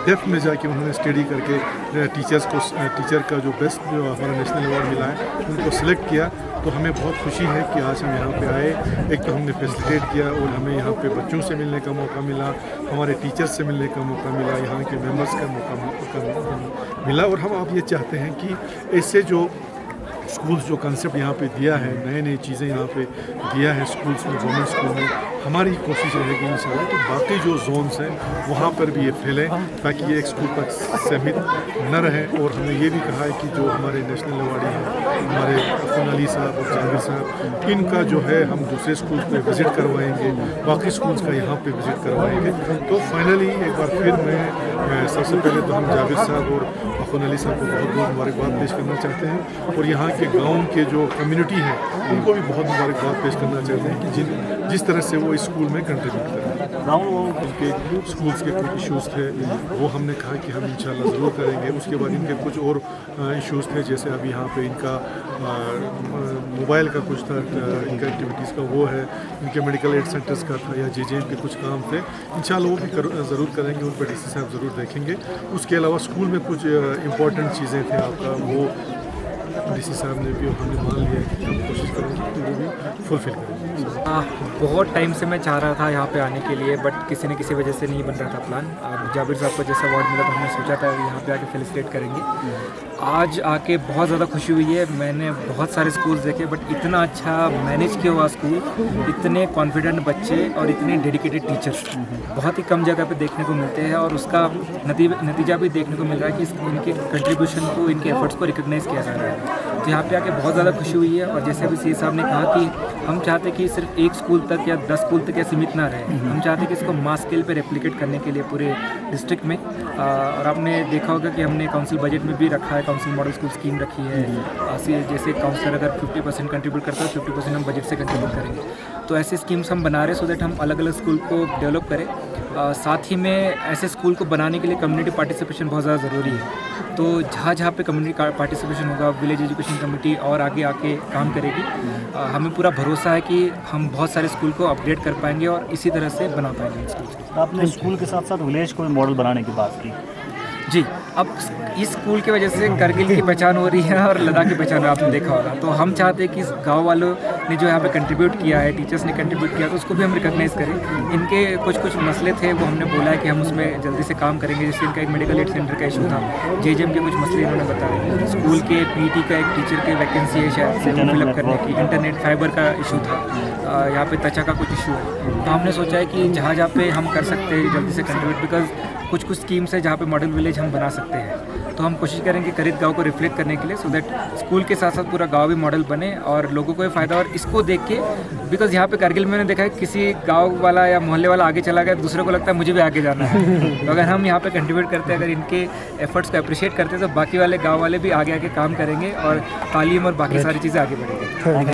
डेप्थ में जाके उन्होंने स्टडी करके टीचर का जो बेस्ट जो हमारा नेशनल अवार्ड मिला है उनको सिलेक्ट किया। तो हमें बहुत खुशी है कि आज हम यहाँ पे आए। एक तो हमने फैसिलिटेट किया और हमें यहाँ पे बच्चों से मिलने का मौका मिला, हमारे टीचर्स से मिलने का मौका मिला, यहाँ के मेंबर्स का मौका मिला। और हम आप ये चाहते हैं कि ऐसे जो स्कूल्स जो कंसेप्ट यहाँ पे दिया है, नई चीज़ें यहाँ पे दिया है स्कूल्स में, गवर्नमेंट स्कूल में, हमारी कोशिश रहेगी इंशाल्लाह कि बाकी जो जोन्स हैं वहाँ पर भी ये फैले, ताकि ये एक स्कूल तक सीमित न रहे। और हमने ये भी कहा है कि जो हमारे नेशनल अवार्डी हैं, हमारे अफरोन अली साहब और जाबिर साहब, इनका जो है हम दूसरे स्कूल्स पे विज़िट करवाएंगे, बाकी स्कूल्स का यहाँ पे विज़िट करवाएंगे। तो फाइनली एक बार फिर मैं सबसे पहले तो हम जाबिर साहब और अफरोन अली साहब को बहुत मुबारकबाद पेश करना चाहते हैं, और यहाँ के गाँव के जो कम्युनिटी है उनको भी बहुत मुबारकबाद पेश करना चाहते हैं कि जिस तरह से वो इस स्कूल में कंट्रीब्यूट कर रहे हैं। उनके स्कूल्स के कुछ इश्यूज़ थे वो हमने कहा कि हम इंशाल्लाह ज़रूर करेंगे। उसके बाद इनके कुछ और इश्यूज़ थे, जैसे अभी यहाँ पे इनका मोबाइल का कुछ था, इनका एक्टिविटीज़ का वो है, इनके मेडिकल एड सेंटर्स का था, या JJM के कुछ काम थे, इंशाल्लाह वो भी ज़रूर करेंगे, उन पर DC साहब ज़रूर देखेंगे। उसके अलावा स्कूल में कुछ इम्पोर्टेंट चीज़ें थे आपका, वो DC साहब ने भी, हमने मान लिया कि हम कोशिश करेंगे कि वो भी फुलफिल करेंगे। बहुत टाइम से मैं चाह रहा था यहाँ पे आने के लिए, बट किसी न किसी वजह से नहीं बन रहा था प्लान। जाबिर साहब को जैसा अवार्ड मिला तो हमने सोचा था यहाँ पे आके फेलिसिटेट करेंगे। आज आके बहुत ज़्यादा खुशी हुई है। मैंने बहुत सारे स्कूल्स देखे, बट इतना अच्छा मैनेज किया हुआ स्कूल, इतने कॉन्फिडेंट बच्चे और इतने डेडिकेटेड टीचर्स बहुत ही कम जगह पे देखने को मिलते हैं, और उसका नतीजा भी देखने को मिल रहा है कि इनके कंट्रीब्यूशन को, इनके एफर्ट्स को रिकग्नाइज़ किया जा रहा है। तो यहाँ पे आके बहुत ज़्यादा खुशी हुई है। और जैसे अभी सी साहब ने कहा कि हम चाहते कि सिर्फ एक स्कूल तक या 10 स्कूल तक या सीमित ना रहे, हम चाहते कि इसको मास स्केल पे रेप्लिकेट करने के लिए पूरे डिस्ट्रिक्ट में। और आपने देखा होगा कि हमने काउंसिल बजट में भी रखा है, काउंसिल मॉडल स्कूल स्कीम रखी है। जैसे काउंसलर अगर 50% कंट्रीब्यूट करता है, 50% हम बजट से कंट्रीब्यूट करेंगे। तो ऐसे स्कीम्स हम बना रहे हैं सो दैट हम अलग अलग स्कूल को डेवलप करें। साथ ही में ऐसे स्कूल को बनाने के लिए कम्युनिटी पार्टिसिपेशन बहुत ज़्यादा ज़रूरी है। तो जहाँ जहाँ पे कम्युनिटी पार्टिसिपेशन होगा, विलेज एजुकेशन कमेटी और आगे आके काम करेगी। हमें पूरा भरोसा है कि हम बहुत सारे स्कूल को अपग्रेड कर पाएंगे और इसी तरह से बना पाएंगे स्कूल। आपने स्कूल के साथ साथ विलेज को मॉडल बनाने की बात की। जी, अब इस स्कूल की वजह से करगिल की पहचान हो रही है और लद्दाख की पहचान आपने देखा होगा। तो हम चाहते हैं कि इस गांव वालों ने जो यहाँ पे कंट्रीब्यूट किया है, टीचर्स ने कंट्रीब्यूट किया, तो उसको भी हम रिकॉग्नाइज़ करें। इनके कुछ मसले थे, वो हमने बोला है कि हम उसमें जल्दी से काम करेंगे। जैसे इनका एक मेडिकल एड सेंटर का इशू था, JJM के कुछ मसले इन्होंने बताए, स्कूल के PET का एक टीचर के वैकेंसी है शायद से फिलअप करने की, इंटरनेट फाइबर का इशू था, यहाँ पे त्वचा का कुछ इशू है। तो हमने सोचा है कि जहाँ जहाँ पे हम कर सकते हैं जल्दी से कंट्रीब्यूट, बिकॉज कुछ स्कीम्स है जहाँ पे मॉडल विलेज हम बना सकते हैं। तो हम कोशिश करेंगे करीब गांव को रिफ्लेक्ट करने के लिए, सो दैट स्कूल के साथ साथ पूरा गांव भी मॉडल बने और लोगों को भी फ़ायदा। और इसको देख के, बिकॉज यहाँ पे करगिल में मैंने देखा है किसी गांव वाला या मोहल्ले वाला आगे चला गया, दूसरे को लगता है मुझे भी आगे जाना है। तो अगर हम यहाँ पे कंट्रीब्यूट करते हैं, अगर इनके एफर्ट्स को अप्रिशिएट करते हैं, तो बाकी वाले गाँव वाले भी आगे आगे काम करेंगे और तालीम और बाकी सारी चीज़ें आगे बढ़ेंगी।